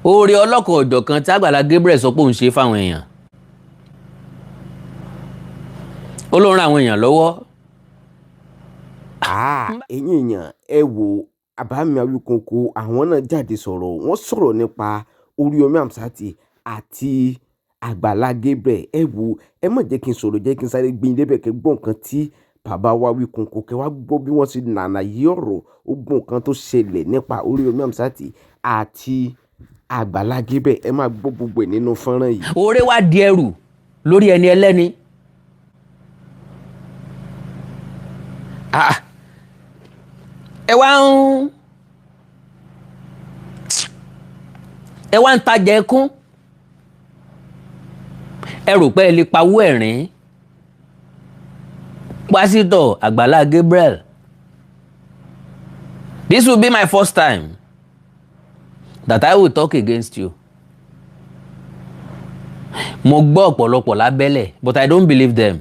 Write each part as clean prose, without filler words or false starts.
oore ọlọ́kan ọ̀jọ̀kan tí Agbala Gabriel sọ pé òun ṣe fáwọn èèyàn ó ló ń ran àwọn èèyàn lọ́wọ́. ẹ̀yin èèyàn ẹ wo àbámi Awikonko àwọn náà jáde sọ̀rọ̀ wọ́n sọ̀rọ̀ nípa Oriyomi àti Agbala Gabriel. ẹ wo ẹ má jẹ́ kí n sọ̀rọ̀ jẹ́ kí n sáré gbin débẹ̀ kẹ́ gbọ́ nǹkan tí bàbá wa Awikonko kẹ́ wá gbọ́ bí wọ́n ṣe nànà yí ọ̀rọ̀ ó gbọ́ nǹkan tó ṣẹlẹ̀ nípa Oriyomi àti Agbala Gabriel. ẹ máa gbọ́ gbogbo ẹ̀ nínú fọ́nrán yìí. oore wá di ẹrù lórí ẹni ẹlẹ́ni. ẹ wá ń tajà ẹkún ẹ rò pé ẹ lè pawó ẹ̀rín. pásítọ̀ Agbala Gabriel, this will be my first time that I will talk against you. Mo gbọ́ ọ̀pọ̀lọpọ̀ lábẹ́lẹ̀ but I don't believe them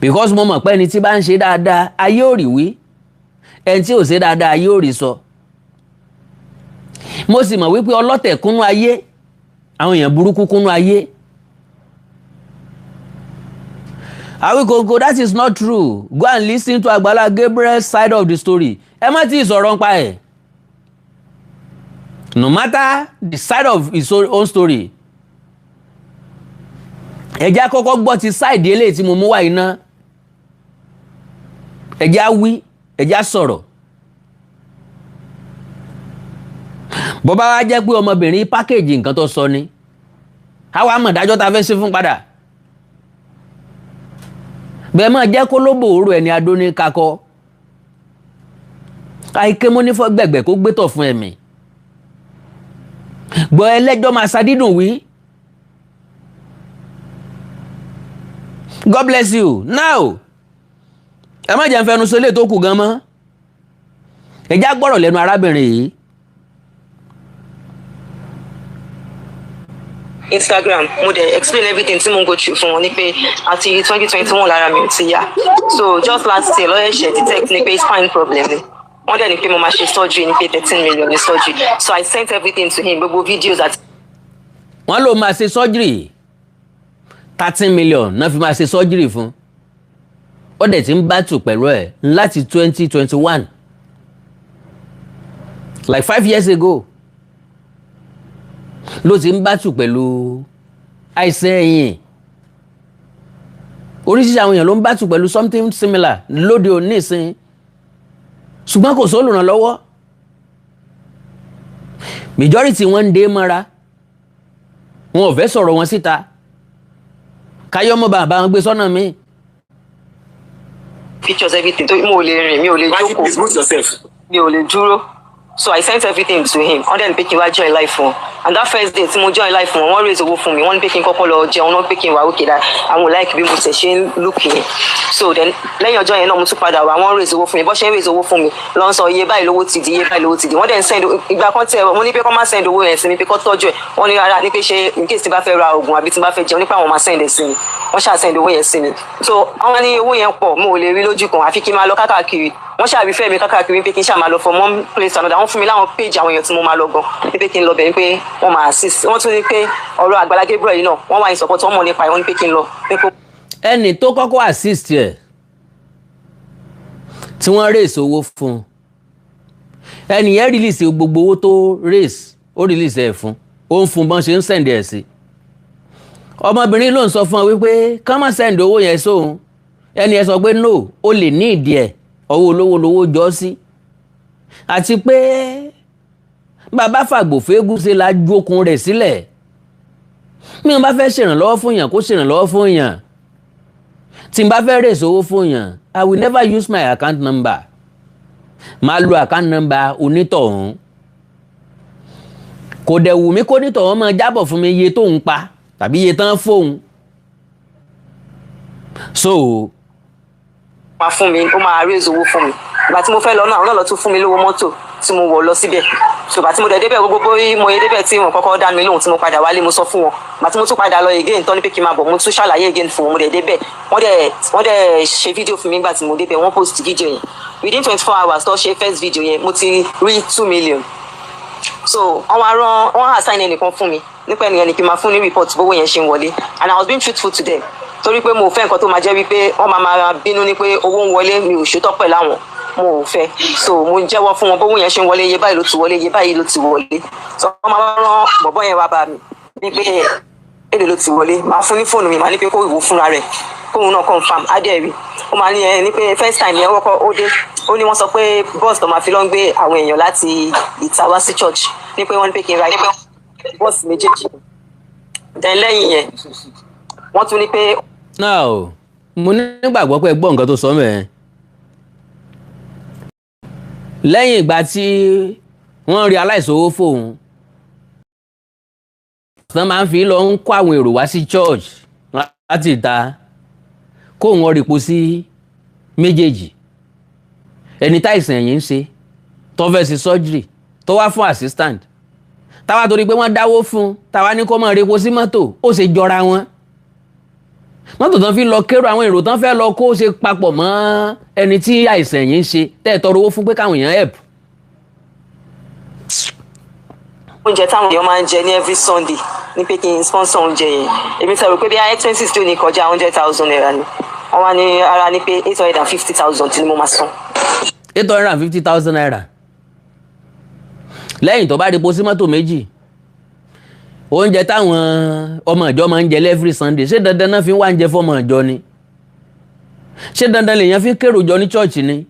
because mo mọ̀ pé ẹni tí bá ń ṣe dáadáa ayé ò rí wí, ẹni tí ò ṣe dáadáa ayé ò rí sọ. Mo sì mọ̀ wípé ọlọ́tẹ̀ kúnnú ayé, àwọn èèyàn burúkú kúnnú ayé. Awikonko, that is not true. Go and listen to Agbala Gabriel's side of the story. Ẹ má tí ì sọ̀rọ̀ nípa ẹ̀. No matter the side of his own story. Ẹ jẹ́ á kọ́kọ́ gbọ́ ti side eléyìí tí mo mú wá iná. Ẹ jẹ́ á wí, ẹ jẹ́ á sọ̀rọ̀. Bó bá wá jẹ́ pé ọmọbìnrin pákéjì nǹkan tó sọ ni, àwa mọ̀ dájọ́ ta fẹ́ ṣe fún padà. Bẹ́ẹ̀ máa jẹ́ kó lóbò òru ẹni adó ní kakọ́. Àìké mo ní fọ́ gbẹ̀gbẹ̀ kó gbétọ̀ fún ẹ̀mí. Gbọ́ ẹlẹ́jọ́ máa ṣàdídùn wí. God bless you. Now, ẹ má jẹ́ ń fẹnu sọlé tó kù gan mọ́. Ẹ já gbọ́rọ̀ lẹ́nu arábìnrin yìí. Instagram mo dey explain everything tí mo go through fún wọn ní pé àti 2021 lára mi ò ti yá, so just last year lọ́yẹ̀ ṣe detect ní pé spine problem ni wọ́n dẹ̀ ní pé mo máa ṣe surgery ní pé 13 million ní surgery, so I sent everything to him, gbogbo videos àti. Wọ́n ló máa ṣe surgery 13 million náà fi máa ṣe surgery fún. Ó dẹ̀ ti ń bátù pẹ̀lú ẹ̀ láti 2021 like 5 years ago ló ti ń bátù pẹ̀lú àìsàn ẹ̀yìn. Oríṣiríṣi àwọn èèyàn ló ń bátù pẹ̀lú something similar lóde òní ìsìn, ṣùgbọ́n kò sólùrànlọ́wọ́. Majority wọn ń dé mọ́ra, wọn ò fẹ́ sọ̀rọ̀ wọn síta káyọ́ mọ́ bàbá wọn gbé sọ́nà mi. Pictures everything tó mo lè rìn, mi ò lè jókòó, mi ò lè dúró, so I sent everything to him. Wọ́n dẹ̀ ní pé kí n wá join life fún un, and that first day tí mo join life fún wọn wọ́n raise owó fún mi, wọ́n ní pé kí n kọ́kọ́ lọ jẹun, wọ́n ní pé kí n wá òkè dáa, àwọn ò like bí mo ṣe ṣe ń look yẹn. So then lẹ́yìn ọjọ́ yẹn náà mo tún padà wá, wọ́n raise owó fún mi, bọ́ ṣe ń raise owó fún mi lọ sọ iye báyìí lówó ti di, iye báyìí lówó ti di. Wọ́n dẹ̀ ń send ìgbà kan tẹ̀ mo ní pé kọ́ máa send owó yẹn sí mi pé kọ́ tọ́jú ẹ̀, wọ́n ní rárá ní pé ṣe in case tí bá fẹ́ ra oògùn àbí tí bá fẹ́ jẹun nípa àwọn máa send ẹ̀ sí mi, wọ́n ṣáà send owó yẹn sí mi. So wọ́n ní owó yẹn pọ̀ mo ò lè rí lójú kan àfi kí n máa lọ káàkiri, wọ́n ṣàbí fẹ́ mi káàkiri pé kí n ṣáà máa lọ from one place to another. Wọ́n fún mi láwọn page àwọn èèyàn tí mo máa lọ gan ní pé kí n lọ bẹ̀ ní pé wọ́n máa assist. Wọ́n tún ní pé ọ̀rọ̀ Agbala Gabriel yìí náà wọ́n wá in support, wọ́n mọ̀ nípa ẹ̀, wọ́n ní pé kí n lọ. Ẹni tó kọ́kọ́ assist ẹ̀ tí wọ́n raise owó fún, ẹni yẹn release gbogbo owó tó raise, ó release ẹ̀ fún, ó ń fún bọ́n ṣe ń send ẹ̀ sí. Ọmọbìnrin ló ń sọ fún ọ wípé ká má send owó yẹn sóhun. Ẹni ẹ sọ pé no, ó lè ní ìdí ẹ̀, ọwọ́ olówó lówó jọ sí. Àti pé bàbá fàgbòfégún ṣe la ju okùn rẹ̀ sílẹ̀. Mi ò bá fẹ́ ṣèrànlọ́wọ́ fún yàn kó ṣèrànlọ́wọ́ fún yàn. Tí n bá fẹ́ raise owó fún yàn, I will never use my account number. Màá lo account number onítọ̀hún. Kò dẹ̀ wù mí kó nítọ̀hún máa jábọ̀ fún mi iye tó ń pa tàbí iye tán fóun. So máa fún mi, ó máa raise owó fún mi. Ìgbà tí mo fẹ́ lọ náà, àwọn náà lọ tún fún mi lówó mọ́tò tí mo wọ̀ lọ síbẹ̀. Ṣùgbọ́n tí mo dẹ̀ débẹ̀ gbogbo mo yé débẹ̀ tí wọ́n kọ́kọ́ dá mi lóhùn tí mo padà wálé mo sọ fún wọn. Ìgbà tí mo tún padà lọ again tán ní pé kí n máa bọ̀, mo tún ṣàlàyé again fún wọn, mo dẹ̀ débẹ̀. Wọ́n dẹ̀ ṣe fídíò fún mi nígbà tí mo débẹ̀, wọ́n post fídíò yẹn. Within 24 hours tó ṣe first video yẹn, mo ti rí 2 million. so wọ́n assign ẹnìkan fún mi nípa ẹnìyẹn ni kí n máa fún ní report bówó yẹn ṣe ń wọlé and I was being truthful to them torí pé mo fẹ́ nǹkan tó máa jẹ́ wípé wọ́n máa bínú ní pé owó ń wọlé mi ò ṣètọ́ pẹ̀lú àwọn mo ò fẹ́ so mo jẹ́wọ́ fún wọn bówó yẹn ṣe ń wọlé iye báyìí ló ti wọlé iye báyìí ló ti wọlé so wọ́n máa rán bọ̀bọ́ yẹn wá bá mi ní pé èdè ló ti wọlé máa fún ní fóònù mi máa ní pé kó ìwò fúnra rẹ̀ kóun náà confam adẹ́rì ó máa ní ní pé first time yẹn wọ́pọ̀ ó dé ó ní wọ́n sọ pé bọ́ọ̀sì tó máa fi lọ ń gbé àwọn èèyàn láti ìta wá sí church ní pé wọ́n ní pé kí n ra bọ́ọ̀sì méjèèjì then lẹ́yìn yẹn wọ́n tún ní pé. now mo nígbàgbọ́ pé gbọ́ nǹkan tó sọ mẹ́ẹ̀ lẹ́yìn ìgbà tí wọ́n rí aláìsówó fóun wọ́n máa ń fi lọ ń kó àwọn èrò wá sí church láti ìta kó wọn rìpò sí méjèèjì ẹni táìsàn ẹ̀yìn ń ṣe tó fẹ́ sí surgery tó wá fún assistant táwa torí pé wọ́n dáwó fún táwa ní kó máa rìpò sí mọ́tò ó ṣe jọra wọn mọ́tò tán fi lọ kérò àwọn èrò tán fẹ́ lọ kó ṣe papọ̀ mọ́ ẹni tí àìsàn ẹ̀yìn ń ṣe tẹ́ tọrọ owó fún pé káwọn èèyàn help. oúnjẹ táwọn èèyàn máa ń jẹ ní every Sunday ní pé kí n sponsor oúnjẹ yẹn èmi sọ pé bí i expenses tó ní kọjá 100,000 naira ni wọ́n wá ní ara ní pé 850,000 tí ni mo máa san. 850,000 naira lẹ́yìn tó bá rí pósí mọ́tò méjì oúnjẹ táwọn ọmọ ìjọ máa ń jẹ every Sunday ṣé dandan náà fi ń wá oúnjẹ fọmọ ìjọ ni ṣé dandan lèèyàn fi kérò jọ ní chọ́ọ̀chì ni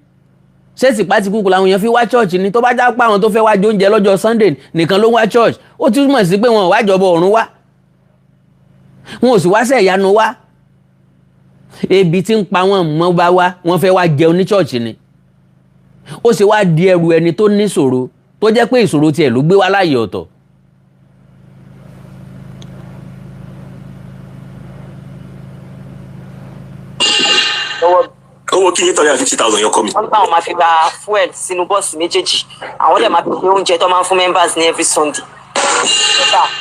ṣé tìpátì kúkú làwọn èèyàn fi wá chọ́ọ̀chì ni tó bá já pa àwọn tó fẹ́ wá jẹ oúnjẹ lọ́jọ́ Sunday nìkan ló ń wá church ó túmọ̀ sí pé wọn ò wá jọbọ ọ̀run wá wọn ò sì wá sẹ̀ ìyanu wá ebi tí ń pa wọn mọ́ bá wá wọn fẹ́ wá jẹun ní chọ́ọ̀chì ni ó sì wá di ẹrù ẹni tó ní ìṣòro tó jẹ́ pé ìṣòro tiẹ̀ ló gbé wá láàyè ọ̀tọ̀. owó kí ní 350,000 yọkọ mi. wọ́n ní báwọn máa fi ra fuel sínú bọ́ọ̀sì méjèèjì àwọn dẹ̀ máa fi ṣe oúnjẹ tó máa ń fún members ní every Sunday.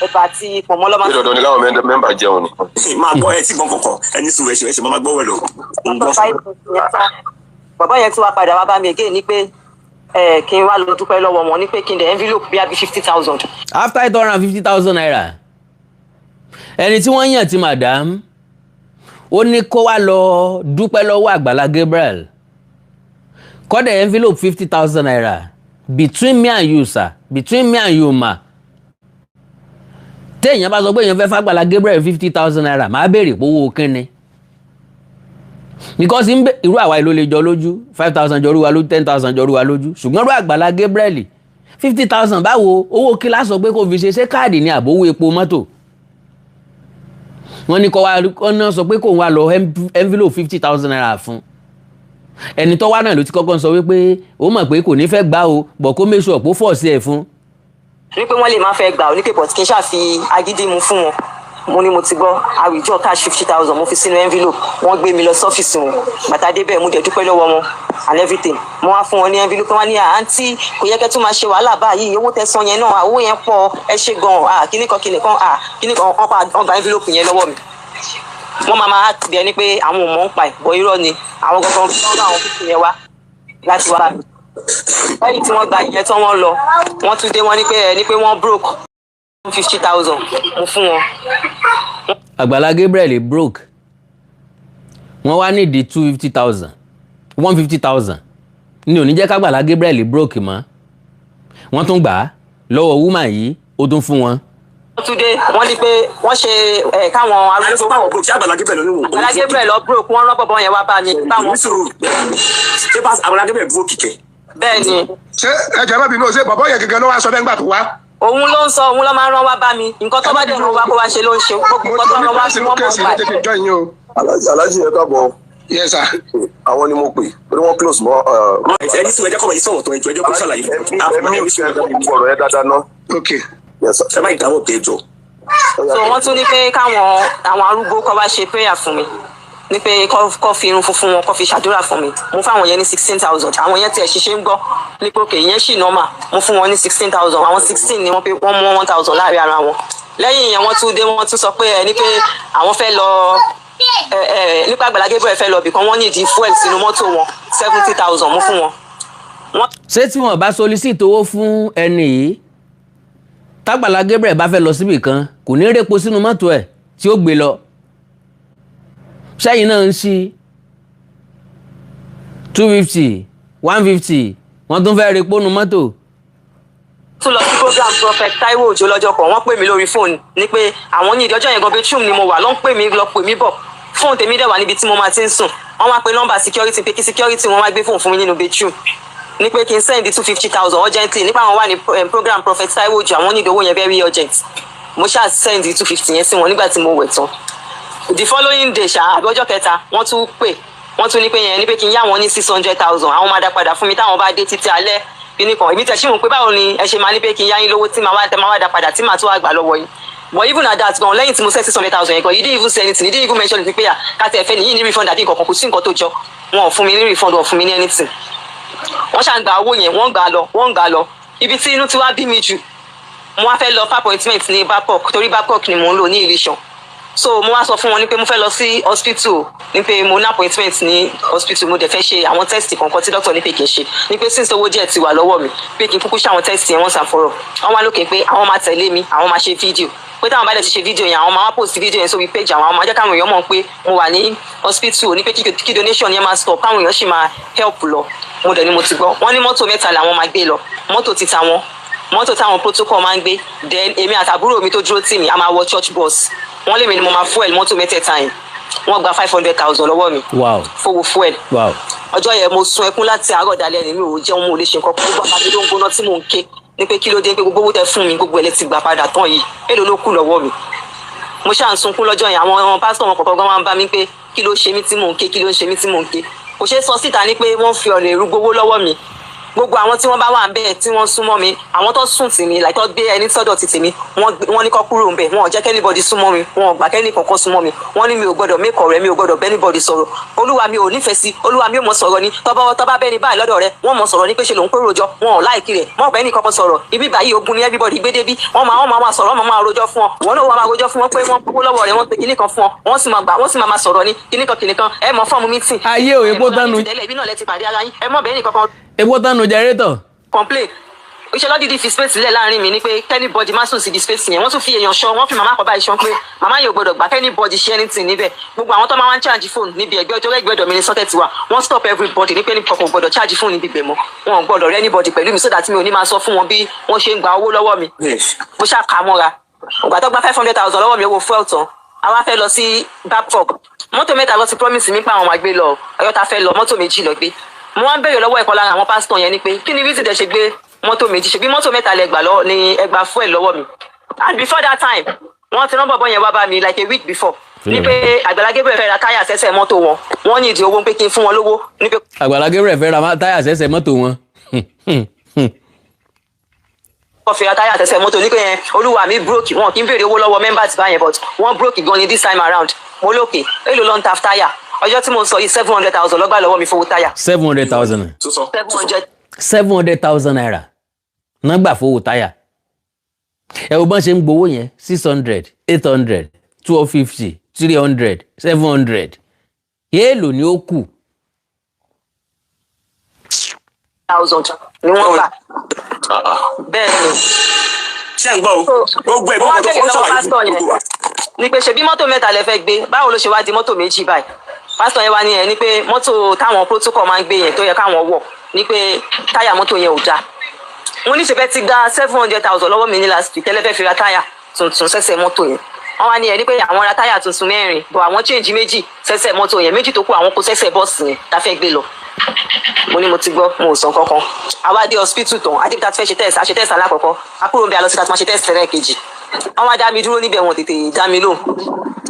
ẹ̀bà àti pọ̀nmọ́ lọ́mọ. bí dandan ni káwọn mẹ́mbà jẹun ni. máa gbọ́ ẹ tí gbọ́n kankan ẹni sùn ẹ̀ṣẹ̀ máa gbọ́ wẹ̀ lọ. bàbá yẹn tí wàá padà wá bá mi again ní pé kí n wá lọ dúpẹ́ lọ́wọ́ wọn ní pé kí n dẹ̀ envelope bí i 50,000. after 850,000 naira ẹni tí wọ́n yàn ti madam ó ní kó wá lọ dúpẹ́ lọ́wọ́ Agbala Gabriel kọ́dẹ̀ envelope 50,000 naira between me and you sir between me and you ma téèyàn bá sọ pé èèyàn fẹ́ f'Agbala Gabriel 50,000 naira máa béèrè owó kínni because irú àwa ìlú lè jọ lójú 5,000 jọrú wa lójú 10,000 jọrú wa lójú ṣùgbọ́n irú Agbala Gabriel 50,000 báwo owó kí la sọ pé kò fi ṣe káàdì ní àbówó epo mọ́tò wọ́n ní kọ́ náà sọ pé kò wá lọ envelope 50,000 naira fún ẹni tó wá náà ló ti kọ́kọ́ sọ wípé ó mọ̀ pé kò ní fẹ́ gbà o bọ̀ kó make sure pé ó fọ̀ sí ẹ̀ fún. wípé wọ́n lè máa fẹ́ gbà oníkè but kí n ṣáà fi agídí mu fún wọn mo ní mo ti gbọ́ àwùjọ cash 50,000 mo fi sínú envelope wọ́n gbé mi lọ sọ́fíìsì wọn bàtà débẹ̀ mo dẹ̀ dúpẹ́ lọ́wọ́ wọn and everything mo wá fún wọn ní envelope wọn ní àǹtí kò yẹ kẹ́ tún máa ṣe wàhálà báyìí owó tẹ̀sán yẹn náà owó yẹn pọ̀ ẹ ṣe gan-an kíní kan wọ́n gba envelope yẹn lọ́wọ́ mi wọ́n máa bẹ̀ ní pé àwọn ò mọ̀ ń pa ẹ̀ bọ̀ irọ́ ni àwọn gangan fún àwọn fífi yẹn wá láti wá mi lẹ́yìn tí wọ́n gba ìyẹn tán wọ́n lọ wọ́n tún dé wọ́n ní pé wọ́n broke 50,000 mo fún wọn. Agbala Gabriel broke wọ́n wá nídìí 250,000 150,000 ní òní jẹ́ k'Agbala Gabriel broke mọ́ wọ́n tún gbà á lọ́wọ́ woman yìí ó tún fún wọn. wọ́n tún dé wọ́n ní pé wọ́n ṣe káwọn arúgbó báwọn broke ṣé Agbala Gabriel ló ní wọn. Agbala Gabriel lọ broke wọ́n rán bọ̀bọ̀ yẹn wá bá mi. ṣé Agbala Gabriel broke kíkẹ́. bẹ́ẹ̀ ni. ṣé ẹjẹ bá bínú ṣe bọ̀bọ̀ yẹn gẹ́gẹ́ ló wá sọ bẹ́ẹ̀ ńgbà tó wá. òun ló ń sọ òun ló máa ń rán wá bá mi nǹkan tó bá dẹ̀ rán wá kó wá ṣe ló ń ṣe gbogbo nǹkan tó rán wá sí wọ́n mọ̀ pa. alájí yẹn káàbọ̀. yes sir. àwọn ni mo pè pé wọ́n close mọ́. ẹni sùn ẹjọ́ kọ́ wọ́n sọ̀rọ̀ tó ẹjọ́ kó ṣàlàyé fún mi. ọ̀rọ̀ yẹn dáadáa ná. ok. ṣe máa ìdáwọ̀ pé jọ. so wọ́n tún ní pé káwọn àwọn arúgbó kó wá ṣe prayer fún mi ní pé kó fi irun funfun wọn kó fi ṣàdúrà fún mi mo fáwọn yẹn ní 16,000 àwọn yẹn tiẹ̀ ṣiṣẹ́ ń gbọ́ ní pé òkè yẹn ṣì nọ́mà mo fún wọn ní 16,000 àwọn 16 ni wọ́n pé wọ́n mú 1,000 láàrin ara wọn lẹ́yìn yẹn wọ́n tún dé wọ́n tún sọ pé ní pé àwọn fẹ́ lọ nípa Agbala Gabriel fẹ́ lọ bìkan wọ́n nídìí fuel sínú mọ́tò wọn 70,000 mo fún wọn. ṣé tí wọn bá solicit owó fún ẹni yìí tágbàlá Gabriel bá fẹ́ lọ síbì kan kò ní répo sínú mọ́tò ẹ̀ tí ó gbé lọ ṣẹ́yìn náà ń ṣí 250 150 wọ́n tún fẹ́ répo nu mọ́tò. tún lọ sí program Prophet Taiwo Òjó lọ́jọ́ kan wọ́n pè mí lórí fóònù ní pé àwọn ní ìdíjọ́ yẹn gan bedroom ni mo wà ló ń pè mí lọ pè mí bọ̀ fóònù tèmi dẹ̀ wà níbi tí mo máa ti ń sùn wọ́n wá pe nọ́mbà security pé kí security wọ́n wá gbé fóònù fún mi nínú bedroom ní pé kí n send 250,000 urgently nípa àwọn wà ní program Prophet Taiwo Òjó àwọn onídòwò yẹn very urgent mo ṣáà send 250 yẹn sí wọn nígbà tí mo wẹ̀ tán the following day ṣáà àbí ọjọ́ kẹta wọ́n tún pè wọ́n tún ní pé kí n yá wọn ní 600,000 àwọn máa dá padà fún mi táwọn bá dé títí alẹ́ kíní kan èmi tẹ̀sí mọ̀ pé báwo ni ẹ ṣe máa ní pé kí n yá yín lówó tí màá wá dá padà tí màá tún wá gbà lọ́wọ́ yín but even at that gan lẹ́yìn tí mo sẹ́ 600,000 yẹn gan you didn't even say anything you didn't even mention it pé káàtì ẹ̀fẹ́ nìyí ní refund àbí nǹkan kan kò sí nǹkan tó jọ wọn ò fún mi ní refund wọn ò fún mi ní anything wọ́n ṣà ń gba owó yẹn wọ́n ń gbà lọ ibi tí inú ti wá bí mi jù mo wá fẹ́ lọ fún appointment ní Babcock torí Babcock ni mò ń lò ní Ìlíṣàn so mo wá sọ fún wọn ní pé mo fẹ́ lọ sí hospital ní pé mo ní appointment ní hospital mo dẹ̀ fẹ́ ṣe àwọn test kankan tí doctor ní pé kì í ṣe ní pé since owó díẹ̀ ti wà lọ́wọ́ mi pé kí n kúkú ṣe àwọn test yẹn once and for all wọ́n wá lókè pé àwọn máa tẹ̀lé mi àwọn máa ṣe fídíò pé táwọn bá dẹ̀ ti ṣe fídíò yẹn àwọn máa wá post fídíò yẹn sórí page àwọn máa jẹ́ káwọn èèyàn mọ̀ pé mo wà ní hospital ní pé kí donation yẹn máa stop káwọn èèyàn sì máa help lọ mo dẹ̀ ni mo ti gbọ́ wọ́n ní mọ́tò mẹ́ta làwọn máa gbé lọ mọ́tò ti ta wọn mọ́tò táwọn protocol máa ń gbé then èmi àtàbúrò mi tó dúró tì mí a máa wọ church bus wọ́n lé mi ni mo máa fuel mọ́tò mẹ́tẹ̀ẹ̀ta yẹn wọ́n gba 500,000 lọ́wọ́ mi fowó fuel ọjọ́ yẹn mo sun ẹkún láti àárọ̀ dalẹ́ ni mi ò jẹun mo lè ṣe nǹkan gbogbo àpàdé ló ń gbóná tí mò ń ké ní pé kí ló dé pé gbogbo owó tẹ fún mi gbogbo ẹ̀ lè ti gbà padà tán yìí èlò ló kù lọ́wọ́ mi mo ṣáà ń sunkún lọ́jọ́ yẹn àwọn pásítọ̀ wọn kọ̀ọ̀kan gan máa ń bá mi pé kí ló ṣe mí tí mò ń ké kí ló ń ṣe mí tí mò ń ké kò ṣeé sọ síta ní pé wọ́n fi ọ̀nà èrú gbowó lọ́wọ́ mi gbogbo àwọn tí wọ́n bá wà ń bẹ́ẹ̀ tí wọ́n súnmọ́ mi àwọn tó sùn tì mí láìtọ́ gbé ẹni sọ́dọ̀ ti tì mí wọ́n ní kó kúrò ń bẹ̀ wọ́n ò jẹ́ kẹ́nìbọ̀dì súnmọ́ mi wọ́n ò gbà kẹ́nì kankan súnmọ́ mi wọ́n ní mi ò gbọ́dọ̀ make ọ̀rẹ́ mi ò gbọ́dọ̀ bẹ́nìbọ̀dì sọ̀rọ̀ olúwa mi ò nífẹ̀ẹ́ sí olúwa mi ò mọ̀ sọ̀rọ̀ ni tọ́ba bẹ́ni báyìí lọ́dọ̀ rẹ wọ́n mọ̀ sọ̀rọ̀ ní pé ṣe lòun kó rojọ́ wọn ò láìkí rẹ̀ mọ̀ bẹ́ni kankan sọ̀rọ̀ ibi báyìí ogun ni everybody gbé débí wọ́n máa sọ̀rọ̀ wọ́n máa rojọ́ fún ọ wọ́n náà wọ́n máa rojọ́ fún wọn pé wọ́n kó lọ́wọ́ rẹ̀ wọ́n pe kíní kan fún ọ wọ́n sì máa sọ̀rọ̀ ní kíní kan ẹ mọ̀ fọ́ọ̀mù mítìn. ayé ò epo tánu epo tánu jẹrẹtọ complain iṣẹ́ lọ́dídì fi space sílẹ̀ láàrin mi ni pé kẹ́nìbọ̀dì má sùn sí di space yẹn wọ́n tún fi èèyàn ṣọ́ wọ́n fi màmá kọ́ báyìí ṣọ́ pé màmá yóò gbọ́dọ̀ gbà kẹ́nìbọ̀dì ṣe anything níbẹ̀ gbogbo àwọn tó máa ń charge phone níbi ẹgbẹ́ ọjọ́ ẹgbẹ́ ọ̀dọ̀ mi ní sọ́tẹ̀ tiwa wọ́n stop everybody ní pé ní kọ̀ọ̀kan gbọ́dọ̀ charge phone níbi ibẹ̀ mọ́ wọn ò gbọ́dọ̀ rẹ́ anybody pẹ̀lú mi so that mi ò ní máa sọ fún wọn bí wọ́n ṣe ń gba owó lọ́wọ́ mi mo ṣáà kà á mọ́ra ògbà tó gba 500,000 lọ́wọ́ mi owó fuel tán àwa fẹ́ lọ sí Babcock mọ́tò mẹ́ta lọ ti promise mi pé àwọn máa gbé lọ Ọ̀yọ́ta fẹ́ lọ mọ́tò méjì lọ gbé mo wá ń béèrè lọ́wọ́ ẹ̀kan lára àwọn pásítọ̀ yẹn ni pé kí ni reason dẹ̀ ṣe gbé mọ́tò méjì ṣe bí mọ́tò mẹ́ta lẹ gbà lọ ni ẹ gba fuel lọ́wọ́ mi and before that time wọ́n ti rán bọ̀bọ̀ yẹn wá bá mi like a week before ní pé Agbala Gabriel fẹ́ ra táyà sẹ́sẹ̀ mọ́tò wọn wọ́n ní ìdí owó pé kí n fún wọn lówó ní pé. Agbala Gabriel fẹ́ ra táyà sẹ́sẹ̀ mọ́tò wọn. wọ́n fi ra táyà sẹ́sẹ̀ mọ́tò ní pé yẹn olúwa mi broke wọn kì í béèrè owó lọ́wọ́ members báyẹn but wọ́n broke gan ni this time around mo lókè èlò ló ń ta táyà ọjọ́ tí mo sọ yìí 700,000 lọ́gbà lọ́wọ́ mi fowó táyà. 700,000. 700,000 naira náà gbà fowó táyà ẹ wo bọ́n ṣe ń gbowó yẹn 600 800 250 300 700 èèlò ni ó kù. 1,000 ni wọ́n gbà bẹ́ẹ̀ ni. ṣé ń gbọ́ o gbogbo ẹ̀ gbogbo tó fọ́n sọ̀rọ̀ yìí gbogbo wa. ni pé ṣebí mọ́tò mẹ́ta lẹ fẹ́ gbé báwo ló ṣe wá di mọ́tò méjì báyìí pásítọ̀ yẹn wá ní ẹ ní pé mọ́tò táwọn protocol máa ń gbé yẹn tó yẹ káwọn wọ̀ ní pé táyà mọ́tò yẹn ò dáa mo ní ṣebẹ́ ti gba 700,000 lọ́wọ́ mi ní last week tẹ́lẹ̀ fẹ́ fi ra táyà tuntun sẹ́sẹ̀ mọ́tò yẹn wọ́n wá ní ẹ ní pé àwọn ra táyà tuntun 4 bọ̀ àwọn change méjì sẹ́sẹ̀ mọ́tò yẹn méjì tó kù àwọn kó sẹ́sẹ̀ bọ́ọ̀sì yẹn tá fẹ́ gbé lọ mo ní mo ti gbọ́ mo ò sàn kankan àwa dé hospital tán adébí tá ti fẹ́ ṣe test àṣe test alákọ̀ọ́kọ́ àkúrò ń bẹ àlọ́ sí ká ti máa ṣe test lẹ́ẹ̀kejì àwọn adá mi dúró níbẹ̀ wọn tètè dá mi lóhùn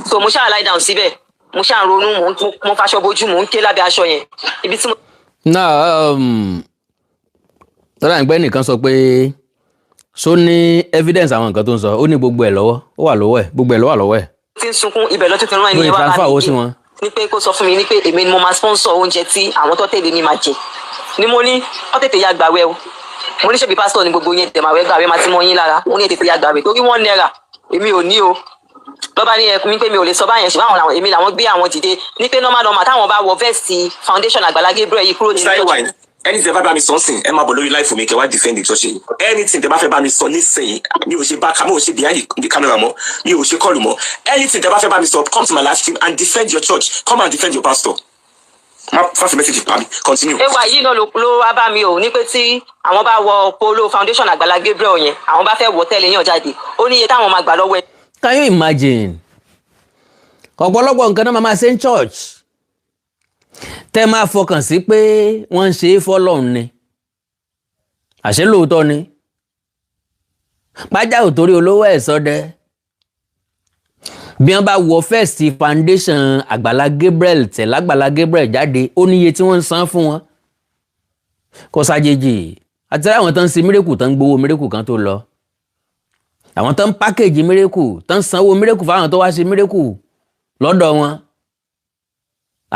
so mo ṣáà lie down síbẹ̀ mo ṣáà ń ronú mo faṣọ bojú mo ń ké lábẹ́ aṣọ yẹn ibi tí mo. náà tọ́lá ìgbẹ́ nìkan sọ pé ṣó ní evidence àwọn nǹkan tó ń sọ ó ní gbogbo ẹ̀ lọ́wọ́ ó wà lọ́wọ́ ẹ̀ gbogbo ẹ̀ ló wà lọ́wọ́ ẹ̀. tí ń sunkún ibẹ̀ lọ́tún ti rán ẹni yẹn wá bá mi ní pé kó sọ fún mi ní pé èmi ni mo máa sponsor oúnjẹ tí àwọn tó tẹ̀lé mi máa jẹ ni mo ní ó tètè ya gbàwẹ̀ o mo ní ṣebí pásítọ̀ ní gbogbo yẹn tẹ̀màwẹ́ gbàwẹ̀ máa ti mọ yín lára mo ní tètè ya gbàwẹ̀ torí wọ́n náírà èmi ò ní o lọ́ba ní ẹkùn mi pé mi ò lè sọ báyẹn ṣùgbọ́n àwọn èmi làwọn gbé àwọn dìde ní pé normal táwọn bá wọ vẹ́ẹ̀sì foundation Agbala Gabriel yìí kúrò nínú ìjọba anything tẹ́ bá mi sọ sìn ẹ máa bọ̀ lórí live mi kẹ́ wá defend church yìí. Anything tẹ́ bá fẹ́ bá mi sọ nísìnyí mi ò ṣe back mi ò ṣe behind the camera mọ́ mi ò ṣe call mọ́. Anything tẹ́ bá fẹ́ bá mi sọ come to my live stream and defend your church, come and defend your pastor. Ma pass the message pa mi, continue. Ewa yìí náà ló wá bá mi ò ní pé tí àwọn bá wọ Pelu foundation Agbala Gabriel yẹn àwọn bá fẹ́ wọ tẹ́lẹ̀ yàn jáde ó ní iye táwọn máa gbà lọ́wọ́ ẹ̀. Can you imagine? Ọ̀pọ̀lọpọ̀ nǹkan náà máa ṣe ń church tẹ́ máa fọkàn sí pé wọ́n ń ṣe é fọ́lọ́run ni àṣẹ lóòótọ́ ni pájá ò torí olówó ẹ̀ sọdẹ bí wọ́n bá wọ first foundation Agbala Gabriel tẹ̀lé Agbala Gabriel jáde ó níye tí wọ́n ń san fún wọn kò ṣàjèjì àti àwọn tó ń ṣe mírèkù tó ń gbowó mírèkù kan tó lọ àwọn tó ń pákéjì mírèkù tó ń sanwó mírèkù fáwọn tó wá ṣe mírèkù lọ́dọ̀ wọn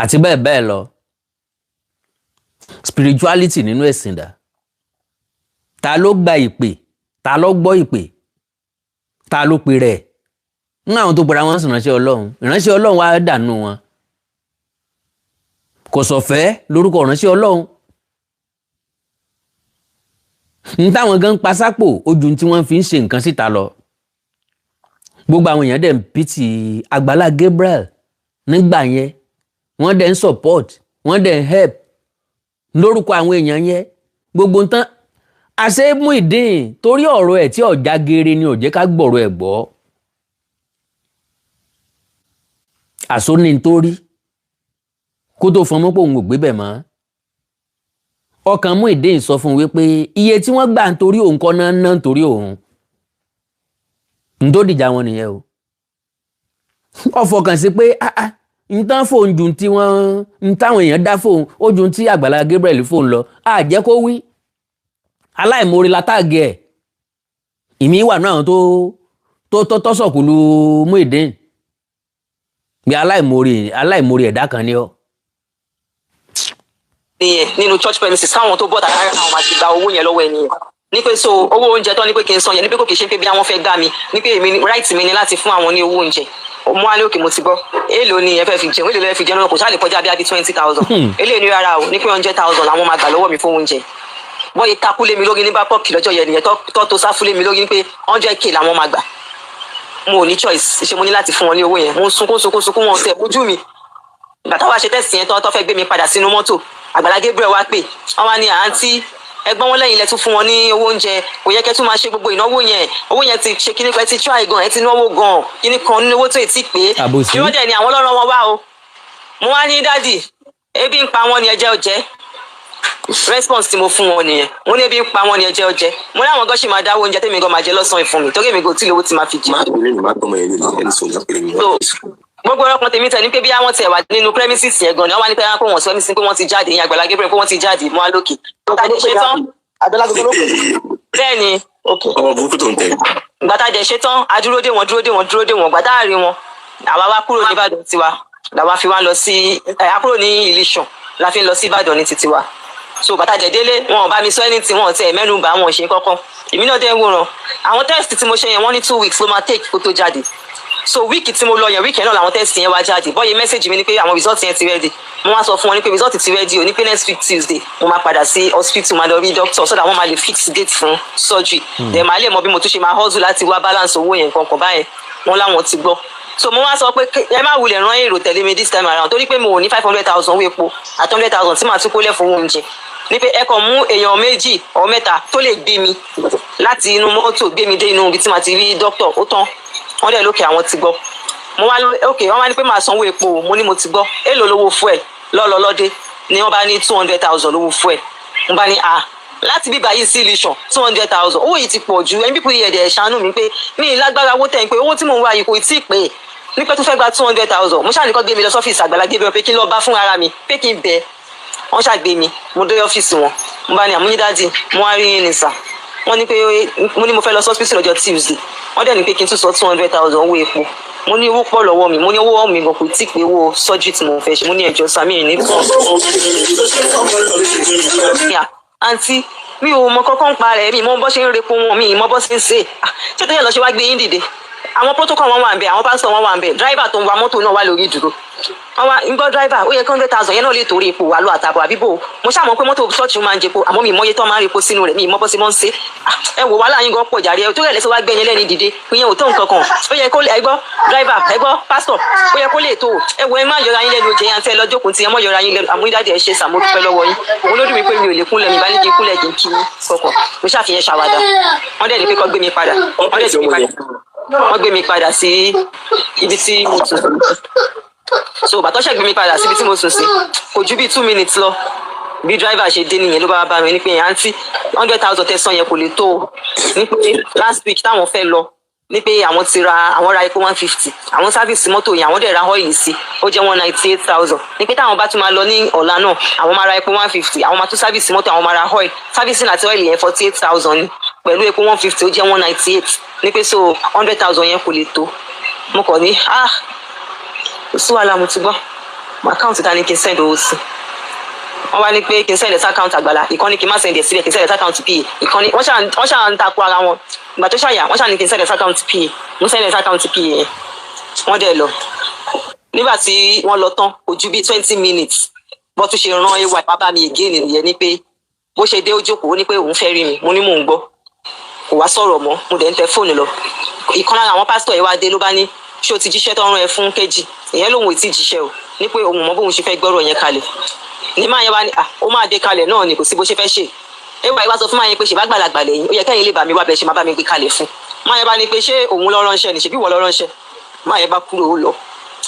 àti bẹ́ẹ̀ bẹ́ẹ̀ lọ. Spirituality nínú ẹ̀sìn dà ta ló gba ìpè ta ló gbọ́ ìpè ta ló pe rẹ̀ ń àwọn tó pera wọn sí ìránṣẹ́ Ọlọ́run wá dànù wọn kò sọ̀fẹ́ lórúkọ ìránṣẹ́ Ọlọ́run ń táwọn gan pa sápò ojú tí wọ́n fi ń ṣe nǹkan síta lọ gbogbo àwọn èèyàn dẹ̀ ń pìtì Agbala Gabriel nígbà yẹn wọ́n dẹ̀ ń support wọ́n dẹ̀ ń help lórúkọ àwọn èèyàn yẹn gbogbo nǹkan àṣẹ mú ìdín torí ọ̀rọ̀ ẹ̀ tí ọ̀já geere ni ò jẹ́ ká gbọ̀rọ̀ ẹ̀ gbọ́ àṣọ ní nítorí kó tó fọmọ pé òun ò gbé bẹ̀ mọ́ ọkàn mú ìdín sọ fún un wípé iye tí wọ́n gbà nítorí òun kọ́ náà ná nítorí òun ń tó dìjà wọn nìyẹn o ó fọkàn sí pé nǹkan fóun ju tí wọ́n ń táwọn èèyàn dá fóun ó ju tí Agbala Gabriel fóun lọ àjẹ́ kó wí aláìmoore látàgé ẹ̀ ìmí wà náà tó tọ́sọ̀kùlù Muyideen bí aláìmoore ẹ̀dá kan ni ọ́. nínú church premises káwọn tó bọ́ta rárá àwọn máa ti gba owó yẹn lọ́wọ́ ẹni yẹn ní pé so owó oúnjẹ tán ní pé kí n san yẹn ní pé kò kì í ṣe pé bí àwọn fẹ́ gbá mi ní pé èmi right mi ni láti fún àwọn ní owó oúnjẹ mo wá ní òkè mo ti gbọ́ èèlò ni ẹ fẹ́ fi jẹun èèlò lẹ́ fi jẹun kò sáà lè kọjá bí i 20,000 èlé ní rárá o ní pé 100,000 làwọn máa gbà lọ́wọ́ mi fún oúnjẹ bọ́yì takúlé mi lórí ní bá pọ́ọ̀kì lọ́jọ́ yẹn nìyẹn tó sáfúlé mi lórí ní pé 100k làwọn máa gbà mo ò ní choice ṣe mo ní láti fún wọn ní owó yẹn mo sunkún wọn tẹ̀ ojú mi ìgbà táwa ṣe tẹ̀sí yẹn tó fẹ́ gbé mi padà sínú mọ́tò Agbala Gabriel wá pè wọ́n wá ní àǹtí ẹ̀gbọ́n wọn lẹ́yìn ilẹ̀ tún fún wọn ní owó oúnjẹ kò yẹ kẹ́ tún máa ṣe gbogbo ìnáwó yẹn ti ṣe kíní pẹ́ ti try gan ẹ̀ ti náwó gan kíní kan nínú owó tó ì tí pé ìrọ́dẹ̀ ni àwọn ọlọ́run wọn wá o mo wá ní dádì ebi ń pa wọn ni ẹjẹ́ ọjẹ́ response tí mo fún wọn nìyẹn mo ní ebi ń pa wọn ni ẹjẹ́ ọjẹ́ mo ní àwọn gan ṣì máa dáwọ́ oúnjẹ tèmi gan máa jẹ lọ́sàn-án ìfún mi torí èmi gan tí lówó ti máa fi jẹ. Gbogbo ọkùnrin tèmi tẹ̀ ní pé bí àwọn tiẹ̀ wà nínú premises yẹn gan ni wọ́n wá ní pé wọ́n sọ mí sí pé wọ́n ti jáde ìyẹn Agbala Gabriel pé wọ́n ti jáde mọ́ alókè. Bẹ́ẹ̀ ni gbàtà jẹ́ ṣe tán adúródé wọn gbàtà àárín wọn àwa wá kúrò ní Ìbàdàn tiwa làwa fi wá lọ sí àkúrò ní Ìlíṣàn la fi ń lọ sí Ìbàdàn ní titi wa so bàtà jẹ́ délé wọn ò bá mi sọ ẹni tí wọn ò tẹ̀ mẹ́nu bà wọn ṣe kọ́kọ́ èmi náà dẹ́ ń wòran àwọn test tí mo ṣe yẹn wọ́n ní 2 weeks ló máa take kó tó jáde so wíìkì tí mo lọ yẹn wíìkì yẹn náà làwọn test yẹn wá jáde bọ́yẹ mẹ́sẹ̀gì mi ni pé àwọn result yẹn ti ready mo wá sọ fún wọn ní pé result ti ready o ní pé next week Tuesday mo máa padà sí hospital máa lọ rí doctor so that wọ́n máa lè fix date fún surgery then máa lè mọ bí mo tún ṣe máa hustle láti wá balance owó yẹn kankan báyẹn wọn láwọn ti gbọ́ so mo wá sọ pé ẹ má wulẹ̀ rán èrò tẹ̀lé mi this time around torí pé mo ò ní 500,000 owó epo àti 100,000 tí màá tún kó lẹ̀ fún oúnjẹ ní pé ẹ kàn mú èèyàn méjì or mẹ́ta tó lè gbé mi láti inú mọ́tò gbé mi dé inú ibi tí màá ti rí doctor ó tán wọ́n dẹ̀ lókè àwọn ti gbọ́ mo wá okay wọ́n wá ní pé màá sanwó epo mo ní mo ti gbọ́ èlò lówó fuel lọ́lọ́lọ́dé ni wọ́n bá ní 200,000 lówó fuel mo bá ní láti bíbá yìí sí Ìlíṣàn 200,000 owó yìí ti pọ̀ ju ẹni pípọ̀ yẹ̀dẹ̀ ṣàánú mi pé mi lágbára owó tẹ̀ ń pé owó tí mò ń wá yìí kò tí ì pé ní pé tó fẹ́ gba 200,000 mo ṣàníkọ́ gbé mi lọ sọ́fíìsì Agbala Gabriel pé kí n lọ bá fún ara mi pé kí n bẹ̀ wọ́n ṣàgbé mi mo dé ọ́fíìsì wọn mo bá ní àmúyídádì mo wá rí yín ní sà wọ́n ní pé mo ní mo fẹ́ lọ sọ́fíìsì lọ́jọ́ Tuesday wọ́n dẹ̀ ní pé kí n tún sọ 200,000 owó epo mo ní owó pọ̀ lọ́wọ́ mi mo ní owó mi gan kò tí ì pé owó surgery tí mo fẹ́ ṣe mo ní ẹjọ́ sami ní fún àǹtí mi ò mọ kọ́kọ́ ń pa rẹ̀ mi mọ bọ́ ṣe ń repo wọn mi mọ bọ́ ṣe ń ṣe ṣé tó yẹ lọ ṣe wá gbé yín dìde àwọn protocol wọn wà ń bẹ àwọn pásítọ̀ wọn wà ń bẹ driver tó ń wa mọ́tò náà wà lórí ìdúró àwọn ìgbọ́ driver ó yẹ kí 100,000 yẹn náà lè torí epo wà lọ àtàbọ̀ àbíbò mo ṣàmọ̀ pé mọ́tò ṣọ́ọ̀ṣì máa ń jẹpo àmọ́ mi ìmọ̀ye tó máa ń repo sínú rẹ̀ mi ìmọ̀ bó ṣe mọ́ ń ṣe ẹ wò wàhálà yín gan pọ̀ jàre ẹ tó rẹ̀ lẹ́sẹ̀ wá gbẹ̀yìn lẹ́ni dìde ìyẹn ò tó nǹkan kan ó yẹ kó ẹgbọ́ driver ẹgbọ́ pastor ó yẹ kó lè tó ẹ wò ẹ má yọra yín lẹ́nu òjè yẹn àti ẹ lọ́jọ́ kùn tí ẹ mọ́ yọra yín lẹ́nu àmúdáde ẹ ṣe sàmó dúpẹ́ lọ́wọ́ yín òun ló dùn mí pé mi ò lè kúnlẹ̀ mi bá ní kí n kúnlẹ̀ kí n kí kọ̀kọ̀ mo ṣàfihàn ṣàwádà wọ́n dẹ̀ ní pé kó gbé mi padà wọ́n gbé mi padà sí ibi tí mo tún so bàtọ́ ṣẹ̀ gbé mi padà síbi tí mo sùn sí kò ju bí 2 minutes lọ bí driver ṣe dé nìyẹn ló bá mi ní pé àǹtí 100,000 tẹ̀sán yẹn kò lè tó o ní pé last week táwọn fẹ́ lọ ní pé àwọn ti ra àwọn ra epo 150 àwọn sáfìsì mọ́tò yẹn àwọn dẹ̀ ra ọ́ìlì sí ó jẹ́ 198,000 ní pé táwọn bá tún máa lọ ní ọ̀la náà àwọn máa ra epo 150 àwọn máa tún sáfìsì mọ́tò àwọn máa ra ọ́ìlì sáfìsì àti ọ́ìlì yẹn 48,000 ní pẹ̀lú epo 150 ó jẹ́ 198 ní pé so 100,000 yẹn kò lè tó mo kàn ní kò sí wàhálà mo ti gbọ́ àkáǹtì ta ni kí n send owó sí wọ́n wá ní pé kí n send ẹ̀ sí àkáǹtì Àgbàlá ìkànnì kí n má send ẹ̀ sílẹ̀ kí n send ẹ̀ sí àkáǹtì PA ìkànnì wọ́n ṣáà ń takò ara wọn ìgbà tó ṣàyà wọ́n ṣáà ní kí n send ẹ̀ sí àkáǹtì PA mo send ẹ̀ sí àkáǹtì PA yẹn wọ́n dẹ̀ lọ nígbà tí wọ́n lọ tán kò ju bíi 20 minutes bó tún ṣe rán ay bàbá mi again nìyẹn ní pé bó ṣe dé ó jókòó ní pé òun fẹ́ rí mi mo ní mò ń gbọ́ kò wá sọ̀rọ̀ mọ́ mo dẹ̀ ń tẹ fóònù lọ ìkan lára àwọn pásítọ̀ yẹn wá dé ló bá ní ṣé o ti jíṣẹ́ tó ń rán ẹ fún kejì ìyẹn lòun ò tí ì jíṣẹ́ o ní pé òun mọ bóun ṣe fẹ́ gbọ́rọ̀ yẹn kalẹ̀ ní máa yẹn wá ní ó máa dé kalẹ̀ náà ni kò sí bó ṣe fẹ́ ṣe ẹwà ìwà sọ fún máa yẹn pé ṣe bá gbàlagbà lẹ́yìn ó yẹ kẹ́yìn lè bá mi wá bẹ́ẹ̀ ṣe máa bá mi gbé kalẹ̀ fún máa yẹn bá ní pé ṣé òun lọ ránṣẹ́ ni ṣebí ìwọ lọ ránṣẹ́ máa yẹn bá kúrò ó lọ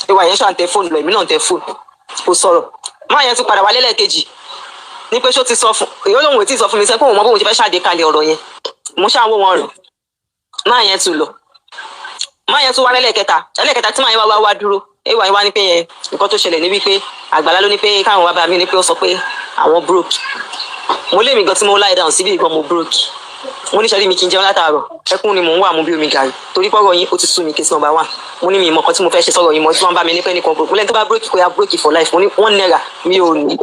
ẹwà yẹn ṣàn tẹ fóònù lọ èmi náà tẹ fóònù kò sọ̀rọ̀ máa yẹn tún padà wálé lẹ́ẹ̀kejì ní pé ṣó ti sọ fún èyí lòun ò tí ì sọ fún mi sẹ́ pé òun mọ bóun ṣe fẹ́ ṣàdé kalẹ̀ ọ̀rọ̀ yẹn mo ṣáà wó wọn rò máa yẹn tún lọ máa yẹn tún wá lẹ́lẹ́kẹta tí máa yẹn wá dúró ẹwà yẹn wá ní pé yẹn nǹkan tó ṣẹlẹ̀ ní wípé Àgbàlá ló ní pé káwọn wá bá mi ní pé ó sọ pé àwọn broke mo lé mi gan tí mo lie down síbi ìgbọ́n mo broke mo ní sẹ́rí mi kí n jẹun látàárọ̀ ẹkún ni mò ń wà mú bí omi gàrí torí pọ́rọ̀ yín ó ti sú mi case number 1 mo ní mi ìmọ̀ kan tí mo fẹ́ ṣe sọ̀rọ̀ yìí mọ́ tí wọ́n bá mi ní pé nìkan broke mo lẹ́ni tó bá broke kó ya broke for life mo ní 1 naira mi ò ní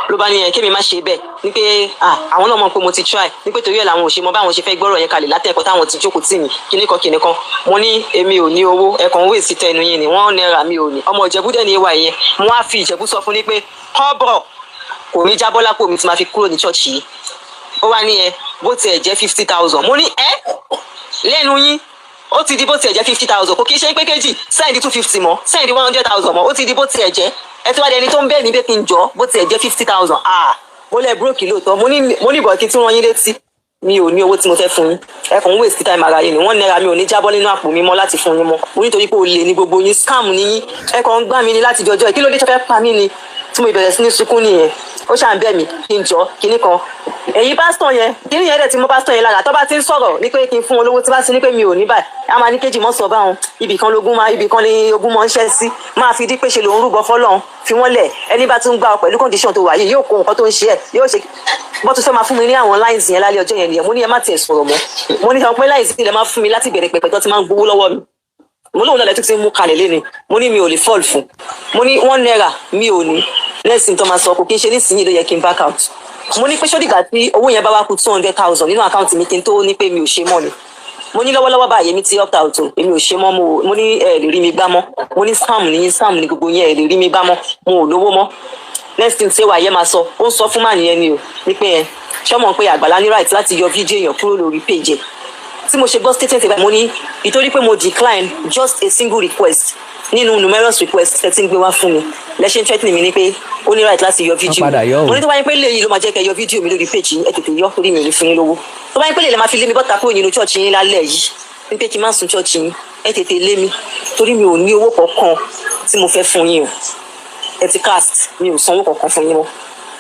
ló bá ní yẹn kémi má ṣe bẹ́ẹ̀ ní pé àwọn náà mọ̀ pé mo ti try ní pé torí ẹ̀ làwọn ò ṣe mọ báwọn ṣe fẹ́ gbọ́rọ̀ yẹn kalẹ̀ látẹ̀kọ́ táwọn ti jókòó tì mí kíní kan mo ní èmi ò ní owó ẹ̀kan owó èsì tẹnu yín ni 1 naira mi ò ní ọmọ Ìjẹ̀bú dẹ̀ ní ìwà yẹn mo wá fi Ìjẹ̀bú sọ fún ní pé kọ́bọ̀ kò ní jábọ́ lápò mi tí máa fi kúrò ní ṣọ́ọ̀ṣì yìí ó wá ní ẹ bó tiẹ̀ jẹ́ 50,000 mo ní lẹ́nu yín ó ti di bó tiẹ̀ jẹ́ 50,000 kò kí ṣe pé kejì sẹ́ǹdì 250 mọ́ sẹ́ǹdì 100,000 mọ́ ó ti di bó tiẹ̀ jẹ́ ẹ tí wá dẹni tó ń bẹ́ẹ̀ mi bẹ́ẹ̀ kí n jọ bó tiẹ̀ jẹ́ 50,000 mo lẹ búrókì lóòótọ́ mo ní ìbọn kí tí wọ́n yín létí mi ò ní owó tí mo fẹ́ fún yín ẹ kàn ń waste time ara yín ni 1 naira mi ò ní jábọ́ nínú àpò mi mọ́ láti fún yín mọ́ mo nítorí pé olè ní gbogbo yín scam ní yín ẹ kàn ń gbá mi ní láti jọjọ́ kí ló dé tó fẹ́ pa mí ni tí mo ìbẹ̀rẹ̀ sí ní sunkún nìyẹn ó ṣàn bẹ́ẹ̀ mi kí n jọ kíní kan èyí pásítọ̀ yẹn kíní yẹn dẹ̀ ti mọ́ pásítọ̀ yẹn lára tó bá ti ń sọ̀rọ̀ ní pé kí n fún olówó tí bá ti ní pé mi ò ní báyìí a máa ní kejì mọ́ sọ báwọn ibì kan lógún máa ibì kan ní ogún mọ́ ń ṣẹ́ sí máa fi dí pé ṣe lòun rúbọ fọ́lọ́run fi wọ́n lẹ̀ ẹni bá tún gbà ọ pẹ̀lú condition tó wà yìí yóò kó nǹkan tó ń ṣe ẹ̀ yóò ṣe bó tún fẹ́ máa fún mi ní àwọn lines yẹn lálẹ́ ọjọ́ yẹn nìyẹn mo ní ẹ má tiẹ̀ sọ̀rọ̀ mọ́ mo ní sọ pé lines ilẹ̀ máa fún mi láti bẹ̀rẹ̀ pẹ̀pẹ̀ tó ti máa ń gbowó lọ́wọ́ mi mo lóun náà lẹ́tọ́ ti mú kalẹ̀ lé ni mo ní mi ò lè fall fún mo ní 1 naira mi ò ní lẹ́sìn tó máa sọ kò kí n ṣe nísìnyí ló yẹ kí n back out mo ní pé ṣódìgbà tí owó yẹn bá wá kù 200,000 nínú àkáǹtì mi kí n tó ní pé mi ò ṣe mọ́ ni mo ní lọ́wọ́lọ́wọ́ báyìí èmi ti opt out o èmi ò ṣe mọ́ mo ní ẹ lè rí mi gbá mọ́ mo ní scam ní gbogbo yẹn ẹ lè rí mi gbá mọ́ mo ò lówó mọ́ next thing ṣé wàá yẹ máa sọ ó ń sọ fún màá nìyẹn ni o ní pé ẹ ṣọmọ pé Àgbàlá ní right láti yọ fídíò èèyàn kúrò lórí page ẹ tí mo ṣe gbọ́ statement ẹ̀ mo ní ìtorí pé mo decline just a single request nínú numerous requests ẹ ti ń gbé wá fún mi lẹ́ṣẹ̀ ń threatening mi ní pé ó ní right láti yọ fídíò mo ní tó bá yẹ pé léyìí ló máa jẹ́ kẹ́ yọ fídíò mi lórí page ẹ tètè yọ torí mi ò ní fún yín lówó tó bá yẹ pé lè máa fi lé mi bọ́ta kúrò nínú church yín lálẹ́ yìí ní pé kí n má sùn church yín ẹ tètè lé mi torí mi ò ní owó kankan tí mo fẹ́ fún yín o ẹ ti cast mi ò sanwó kankan fún yín mọ́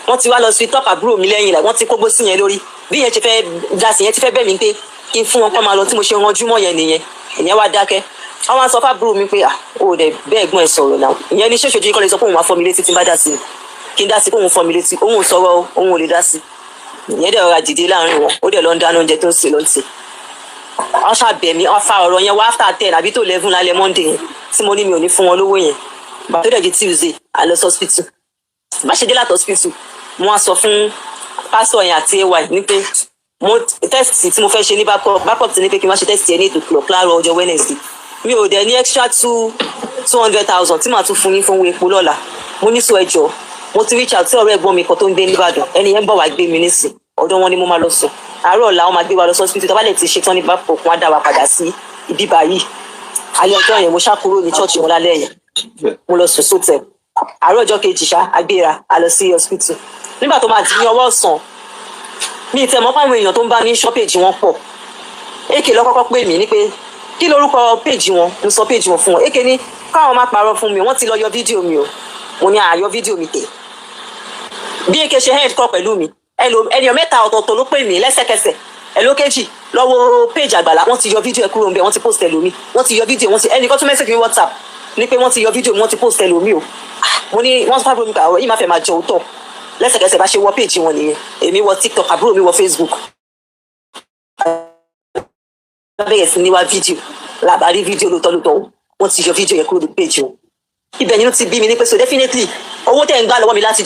wọ́n ti wá lọ sí top àbúrò mi lẹ́yìn wọ́n ti kógbó sí yẹn lórí bí yẹn ṣe fẹ́ dá sí yẹn ti fẹ́ bẹ̀ mí pé kí n fún wọn kọ́ máa lọ tí mo ṣe ranjú mọ́ yẹn nìyẹn ìyẹn wá dákẹ́ àwọn aṣọ fábúrò mi pé ó dẹ̀ bẹ́ẹ̀ gbọ́n ẹ̀ sọ̀rọ̀ náà ìyẹn ní ṣèṣojú kọ́ lè sọ pé òun wá fọ́ mi létí tí n bá dá sí i kí n dá sí pé òun fọ́ mi létí òun ò sọ̀rọ̀ òun ò lè dá sí i ìyẹn dẹ̀ rọra dìde láàrin wọn ó dẹ̀ lọ ń dáná oúnjẹ tó ń sè lọ́ntì wọ́n ṣàbẹ̀mí wọ́n fa ọ̀rọ̀ yẹn wá after 10 àbí tó 11 lálẹ́ Monday yẹn tí mo ní mi ò ní fún wọn lówó yẹn bá tó dẹ̀ di Tuesday à lọ sí hospital bá ṣe dé láti hospital mo wá sọ fún pásítọ̀ yẹn àti ay ní pé mo test tí mo fẹ́ ṣe ní backup ti ní pé kí n má ṣe test yẹn ní 8 o'clock láàárọ̀ ọjọ́ Wednesday mi ò dẹ̀ ní extra 2 200,000 tí màá tún fún yín fún owó epo lọ́la mo ní sọ ẹjọ́ mo ti reach out sí ọ̀rẹ́ ẹ̀gbọ́n mi kan tó ń gbé nìbàdàn ẹni yẹn ń bọ̀ wá gbé mi nísìn ọ̀dọ̀ wọn ni mo máa lọ sùn àárọ̀ ọ̀la wọn máa gbé wa lọ sọ́sibítù tó bá lè ti ṣetán ní bá pọ̀ fún wa dá wa padà sí ibi báyìí alẹ́ ọjọ́ yẹn mo ṣàkúrò ní ṣọ́ọ̀ṣì wọn lálẹ́ yẹn mo lọ sùn sóòtẹ̀ àárọ̀ ọjọ́ kejì agbéra a lọ sí hospital nígbà tó máa di ní ọwọ́ ọ̀sán mi ì tẹ̀ mọ́ fáwọn èèyàn tó ń bá ní ṣọ́ péjì wọn pọ̀ èké lọ́kọ́kọ́ pè mí ní pé kí lórúkọ péjì wọn mo sọ péjì wọn fún wọn èké ní káwọn má parọ́ fún mi wọ́n ti lọ yọ fídíò mi o mo ní àyọ fídíò mi tẹ̀ bí èké ṣe head call pẹ̀lú mi ènìyàn mẹ́ta ọ̀tọ̀ọ̀tọ̀ ló pè mí lẹ́sẹ̀kẹsẹ̀ ẹlókejì lọ́wọ́ péjì Àgbàlá wọ́n ti yọ fídíò ẹ̀ kúrò ń bẹ̀ wọ́n ti post ẹlòmí wọ́n ti yọ fídíò wọ́n ti ẹnìkan tún message mi WhatsApp ní pé wọ́n ti yọ fídíò mi wọ́n ti post ẹlòmí o mo ní wọ́n fà bro mi pé àwọn yìí má fẹ́ máa jẹ òótọ́ lẹ́sẹ̀kẹsẹ̀ bá ṣe wọ péjì wọn nìyẹn èmi wọ TikTok àbúrò mi wọ Facebook bẹ́ẹ̀ sí ní wá fídíò làbárí fídíò lóòótọ́ wọ́n ti yọ fídíò yẹn kúrò ní péjì wọn ibẹ̀ ni ó ti bí mi ní pé so definitely owó tẹ̀ ń gbà lọ́wọ́ mi láti.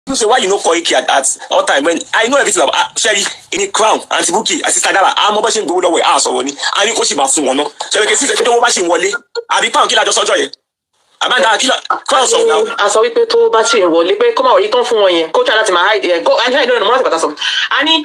You say why you no call Ike at all time when I know everything about Sherry in a crown Aunty Buki Sister Dara I'm about to go away sọ̀rọ̀ ni a ní kó sì máa fún wọn náà ṣe ke si se tó bá ṣì wọlé àbí pound kí la jọ sọ́jọ́ yẹn Amanda kí la crown sọ now a sọ wípé tó bá ṣì wọlé pé kó máa wọlé tán fún wọn yẹn kó try láti máa hide go and hide no mo láti bàtà sọ a ní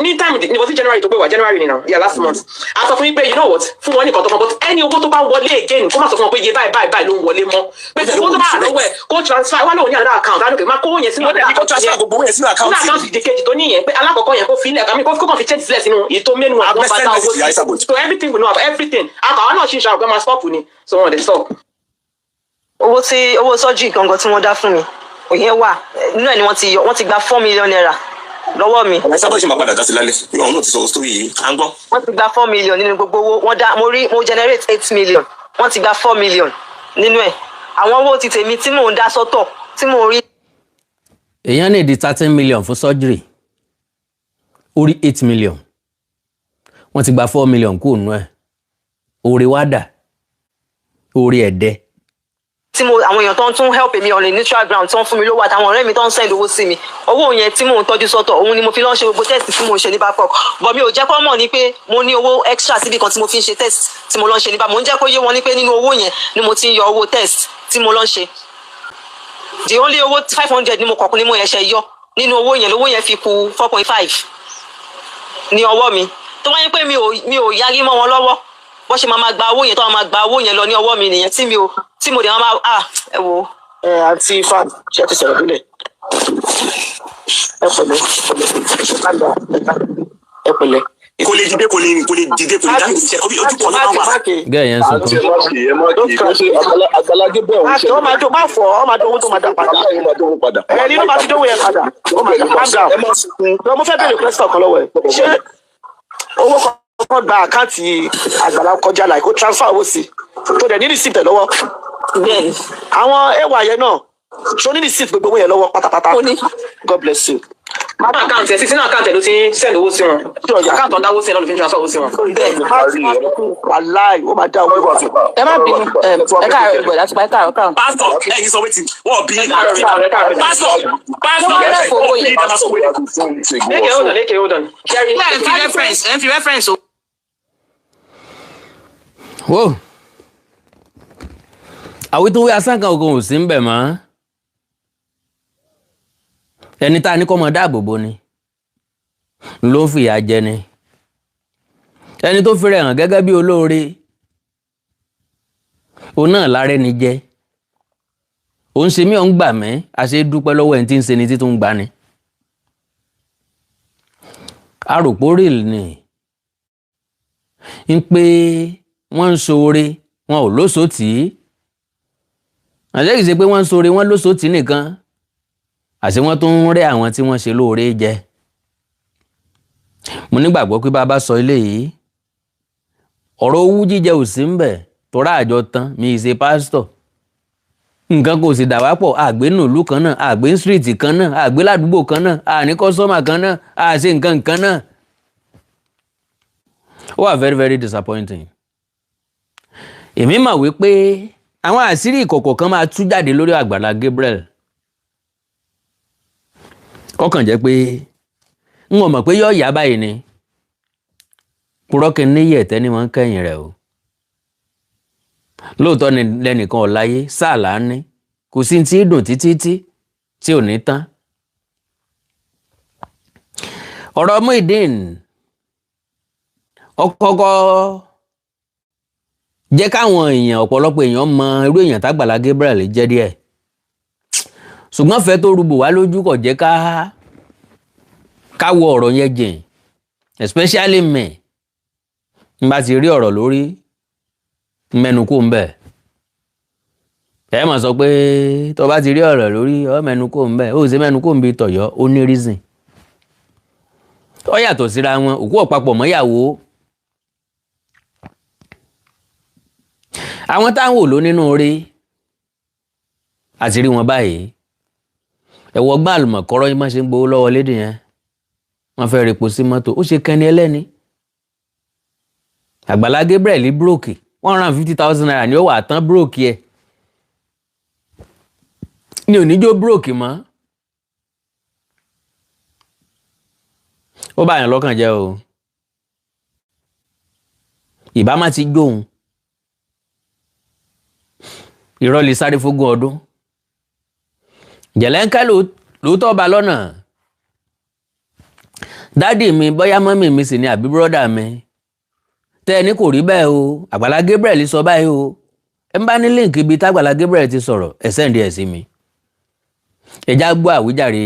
ní time ni was January tó pé wá January ni now yeah last month a sọ fún mi pé you know what fún wọn nìkan tó kan but any owó tó bá wọlé again kó má sọ fún wọn pé iye báyìí ló ń wọlé mọ́ pé owó tó bá lọ́wọ́ ẹ̀ kó transfer wá lóun ní another account á lókè má kó yẹn sínú kó transfer gbogbo yẹn sínú account ìdíkejì tó níyẹn pé alákọ̀ọ́kọ́ yẹn kó fi ilẹ̀ àmì kó kàn fi change sílẹ̀ sínú ètò mẹ́nu àwọn bàtà owó so everything we know about everything àwọn náà ṣì ń ṣàrògbé máa stop ni so wọn dey stop. owó sọ́jú gangan tí wọ́n dá fún mi òyìn wà nínú ẹ̀ ni wọ́n ti gba 4 million naira lọ́wọ́ mi. ẹ sábà ṣe máa padà dá sí lálẹ́ ìwọ̀n náà ti sọ story yìí à ń gbọ́. wọ́n ti gba 4 million nínú gbogbo owó wọ́n dá mo generate 8 million wọ́n ti gba 4 million nínú ẹ̀ àwọn owó ti tèmi tí mò ń dá sọ́tọ̀ tí mò ń rí. èèyàn ní di 13 million fún surgery orí 8 million wọ́n ti gba 4 million kúrò nù ẹ̀ orí wádà orí ẹ̀dẹ́. tí àwọn èèyàn tó ń tún help mi on a neutral ground tó ń fún mi lówó àtàwọn ọ̀rẹ́ mi tó ń send owó sí mi owó yẹn tí mò ń tọ́jú sọ́tọ̀ òun ni mo fi lọ́n ṣe gbogbo test tí mò ń ṣe ní Babcock but mi ò jẹ́ kó mọ̀ ní pé mo ní owó extra síbi kan tí mo fi ń ṣe test tí mo lọ́n ṣe ní Babcock mo ń jẹ́ kó yé wọn ní pé nínú owó yẹn ni mo ti ń yọ owó test tí mo lọ́n ṣe the only owó 500 ni mo kọ̀ọ̀kan ni mo yẹn ṣe yọ nínú owó yẹn fi kù 4.5 ní ọwọ́ mi tó wáyé pé mi ò yarí mọ́ wọn lọ́wọ́ bó ṣe máa gba owó yẹn tó máa gba owó yẹn lọ ní ọwọ́ mi nìyẹn tí mo dẹ̀ máa ẹ wo. àti ifá ṣe ti sọ̀rọ̀ nílẹ̀ ẹ pẹ̀lẹ́. kò lè dìde kò lè dáhùn iṣẹ́ ojú kan náà wà. gẹ́ẹ̀ yẹn sọ fún Agbala Gabriel ń ṣe. ọ máa dún bá fọ ọ máa dún owó tó máa dá padà. ẹ nínú máa fi dówó yẹn padà. Ẹ má sunkún. mo fẹ́ bẹ̀rẹ̀ question kan lọ́wọ́ ẹ̀ ṣé owó kan gba àkáǹtì Àgbàlá kọjá láì kó transfer owó sí tó dẹ̀ ní receipt lọ́wọ́. bẹ́ẹ̀ni àwọn ẹwà yẹn náà ṣó ní receipt gbogbo owó yẹn lọ́wọ́ pátápátá. God bless you. máa bá àkáǹtì ẹ̀ sínú àkáǹtì ẹ̀ ló ti ń send owó sí wọn àkáǹtì ọ̀dà owó sí ẹ̀ lọ́ọ́ ló fi ń transfer owó sí wọn. wàláì ó máa dá owó. ẹ má bínú ẹ káàárọ̀ ìgbọ̀dá ti pa ẹ káàárọ̀ káàárọ̀. pásítọ̀ ẹ̀yin sọ wetin wọ́n bí pásítọ̀ Leke hold on. ẹ fi reference o. wo àwítúnwé asánkan ogun ò sí ń bẹ̀ mọ́ ẹni tá a ní kọ́ mọ dáàbò bo ni ló ń fìyà jẹ ni ẹni tó fi rẹ̀ hàn gẹ́gẹ́ bí olóore òun náà lárẹ́ ni jẹ́ òun ṣe mí ọ̀ ń gbà mí àṣẹ dúpẹ́ lọ́wọ́ ẹni tí ń ṣe ni títún gbà ni aròpórìl ni ń pé wọ́n ń ṣoore wọn ò lóṣòtì àṣẹ kìí ṣe pé wọ́n ń ṣoore wọ́n lóṣòtì nìkan àṣẹ wọ́n tún ń rẹ́ àwọn tí wọ́n ṣe lóore jẹ mo nígbàgbọ́ pé bàbá sọ ilé yìí ọ̀rọ̀ owú jíjẹ ò sí ń bẹ̀ tọ́ra àjọ tán mi ì ṣe pásítọ̀ nǹkan kò sì dà wá pọ̀ àgbé nùlú kan náà àgbé street kan náà àgbé ládùúgbò kan náà àní kọ́sọ́mà kan náà àṣe nǹkan kan náà ó wà very very disappointing èmi mọ̀ wípé àwọn àṣírí ìkọ̀kọ̀ kan máa tú jáde lórí Àgbàlá Gabriel kọ́kàn jẹ́ pé n ò mọ̀ pé yóò yá báyìí ni purọ́kì níyì ẹ̀tẹ́ ni wọ́n ń kẹ́yìn rẹ̀ o lóòótọ́ ni lẹ́nìkan ọ̀láyé sáàlá ní kò sí tí dùn títí tí ò ní tán. ọ̀rọ̀ Muyideen ọkọ̀ọ̀kọ̀ jẹ́ káwọn èèyàn ọ̀pọ̀lọpọ̀ èèyàn mọ irú èèyàn t'Agbala Gabriel jẹ́ díẹ̀, ṣùgbọ́n fẹ́ tó rúbò wá lójú kò jẹ́ ká wo ọ̀rọ̀ yẹn jìn, especially men n bá ti rí ọ̀rọ̀ lórí mẹ́nu kò ń bẹ̀. ẹ mà sọ pé tó bá ti rí ọ̀rọ̀ lórí ọ mẹ́nu kò ń bẹ̀ ó sì mẹ́nu kò ń bi tọ̀yọ́ ó ní reason. ó yàtọ̀ síra wọn, òkú ọ̀pápọ̀ mọ́yàwó. àwọn táwọn ò ló nínú orí àti rí wọn báyìí ẹ̀wọ̀ gbọ́n àlùmọ̀kọ́rọ́ yín má ṣe ń gbowó lọ́wọ́ lédè yẹn wọ́n fẹ́ repo sí mọ́tò ó ṣe kẹ́ni ẹlẹ́ni. Agbala Gabriel bróòkì 150,000 naira ni ó wà tán bróòkì ẹ̀ ní oníjó bróòkì mọ́. ó bá yàn lọ́kàn jẹ́ o, ìbá má ti jóun irọ́ lè sáré fógún ọdún. jẹ̀lẹ́ńkẹ́ lóòótọ́ ọba lọ́nà dádì mi bóyá mọ́mì mi sì ni àbí bírọ́dà mi tẹ́ ẹ ní kò rí bẹ́ẹ̀ o, Agbala Gabriel sọ báyìí o, ẹ ń bá ní líǹkì ibi t'Agbala Gabriel ti sọ̀rọ̀ ẹ sẹ́ǹdì ẹ̀ sí mi. ẹja gbọ́ àwíjàre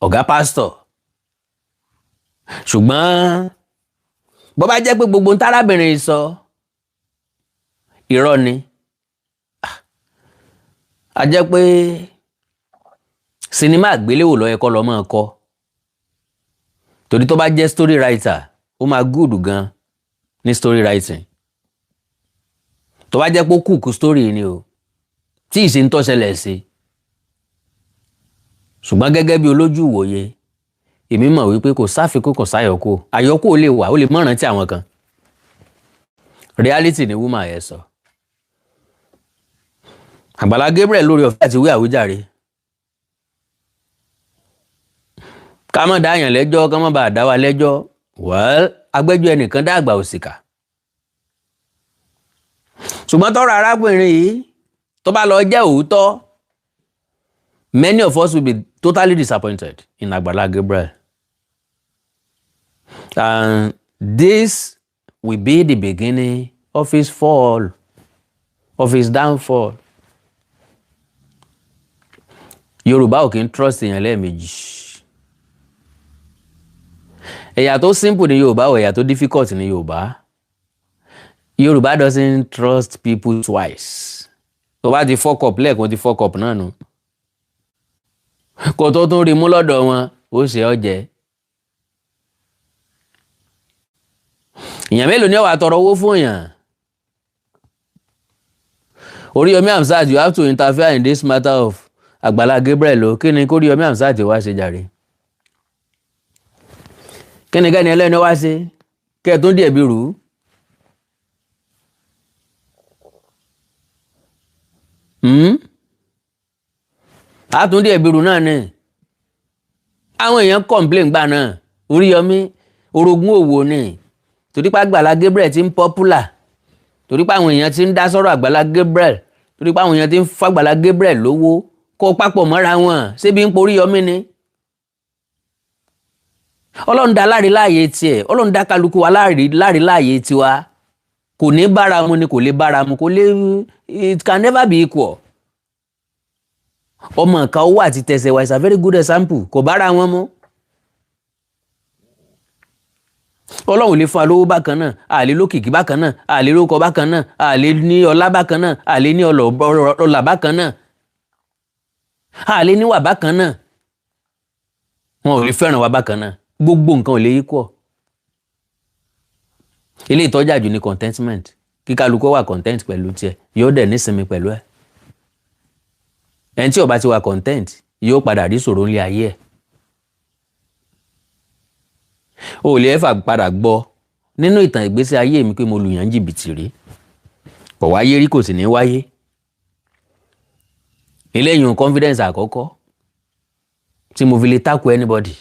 ọ̀gá pásítọ̀. ṣùgbọ́n bó bá jẹ́ pé gbogbo ntárábìnrin sọ irọ́ ni a jẹ́ pé sinimá àgbéléwò ló yẹ kó lọ máa kọ, torí tó bá jẹ́ story writer ó máa gúùdù gan ní story writing. tó bá jẹ́ pé ó kúùkù story ni o tí ìṣe ń tó ṣẹlẹ̀ sí. ṣùgbọ́n gẹ́gẹ́ bí olójú ìwòye èmi mọ̀ wípé kò sáfikún kò sáyọkó, àyọkó lè wà ó lè mọ̀ rántí àwọn kan. reality ni woman yẹn sọ. Agbala Gabriel lórí ọ̀fẹ́ àti wí àwíjàre. ká má dá àyàn lẹ́jọ́ ká má bàa dá wa lẹ́jọ́ well agbẹ́jọ́ ẹnìkan dá àgbà òsìkà. ṣùgbọ́n tọ́rọ̀ arábìnrin yìí tó bá lọ jẹ́ òótọ́ many of us will be totally disappointed in Agbala Gabriel. And this will be the beginning of his fall, of his downfall. Yorùbá ò kí ń trust èèyàn lẹ́ẹ̀mejì. ẹ̀yà tó simple ni Yorùbá ò ẹ̀yà tó difficult ni Yorùbá. Yorùbá doesn't trust people twice. tó bá ti fuck up lẹ́ẹ̀kan ti fuck up náà nù. kò tó tún rí mú lọ́dọ̀ wọn ó ṣe ọ́ jẹ. èèyàn mélòó ni ó wá tọrọ owó fún èèyàn. Oriyomi Hamzat, you have to interfere in this matter of Agbala Gabriel o. kí ni kó Oriyomi Hamzat wá ṣe jàre? kí ni kẹ́ni ẹlẹ́ni wá ṣe kẹ́ ẹ̀ tún díẹ̀ bí rù ú? àtúndì ẹ̀bìrù náà ni àwọn èèyàn complain gbà náà Oriyomi orogún òwò ni torí pé Agbala Gabriel ti ń popular, torí pé àwọn èèyàn ti ń dá sọ́rọ̀ Agbala Gabriel, torí pé àwọn èèyàn ti ń fún Agbala Gabriel lówó kó papọ̀ mọ́ra wọn ṣébi ń porí Oriyomi ni. Ọlọ́run dá láre láàyè tiẹ̀, Ọlọ́run dá kálukú wa láre láàyè tiwa, kò ní bára mu ni kò lè bára mu, kò lè, it can never be equal. ọmọ nǹkan owó àti tẹsẹ̀ wa is a very good example, kò bára wọn mọ́. Ọlọ́run lè fún alówó bákan náà, a lè lókìkí bákan náà, a lè lóko bákan náà, a lè ní ọlá bákan náà, a lè ní ọlà bákan náà, a lè níwà bákan náà, wọn ò lè fẹ́ràn wa bákan náà, gbogbo nǹkan ò lè equal. ilé ìtọ́jà jù ní contentment, kí kálukú wà content pẹ̀lú tiẹ̀ yóò dẹ̀ nísinmi pẹ̀lú ẹ̀. ẹni tí ó bá ti wà content yóò padà rí ṣòro nílé ayé ẹ̀. o lè ẹ́fà padà gbọ́ nínú ìtàn ìgbésí ayé mi pé mo lùyàn jìbìtì rí, kò wáyé rí kò sì ní wáyé. eléyìí confidence àkọ́kọ́ tí mo fi lè tackle anybody.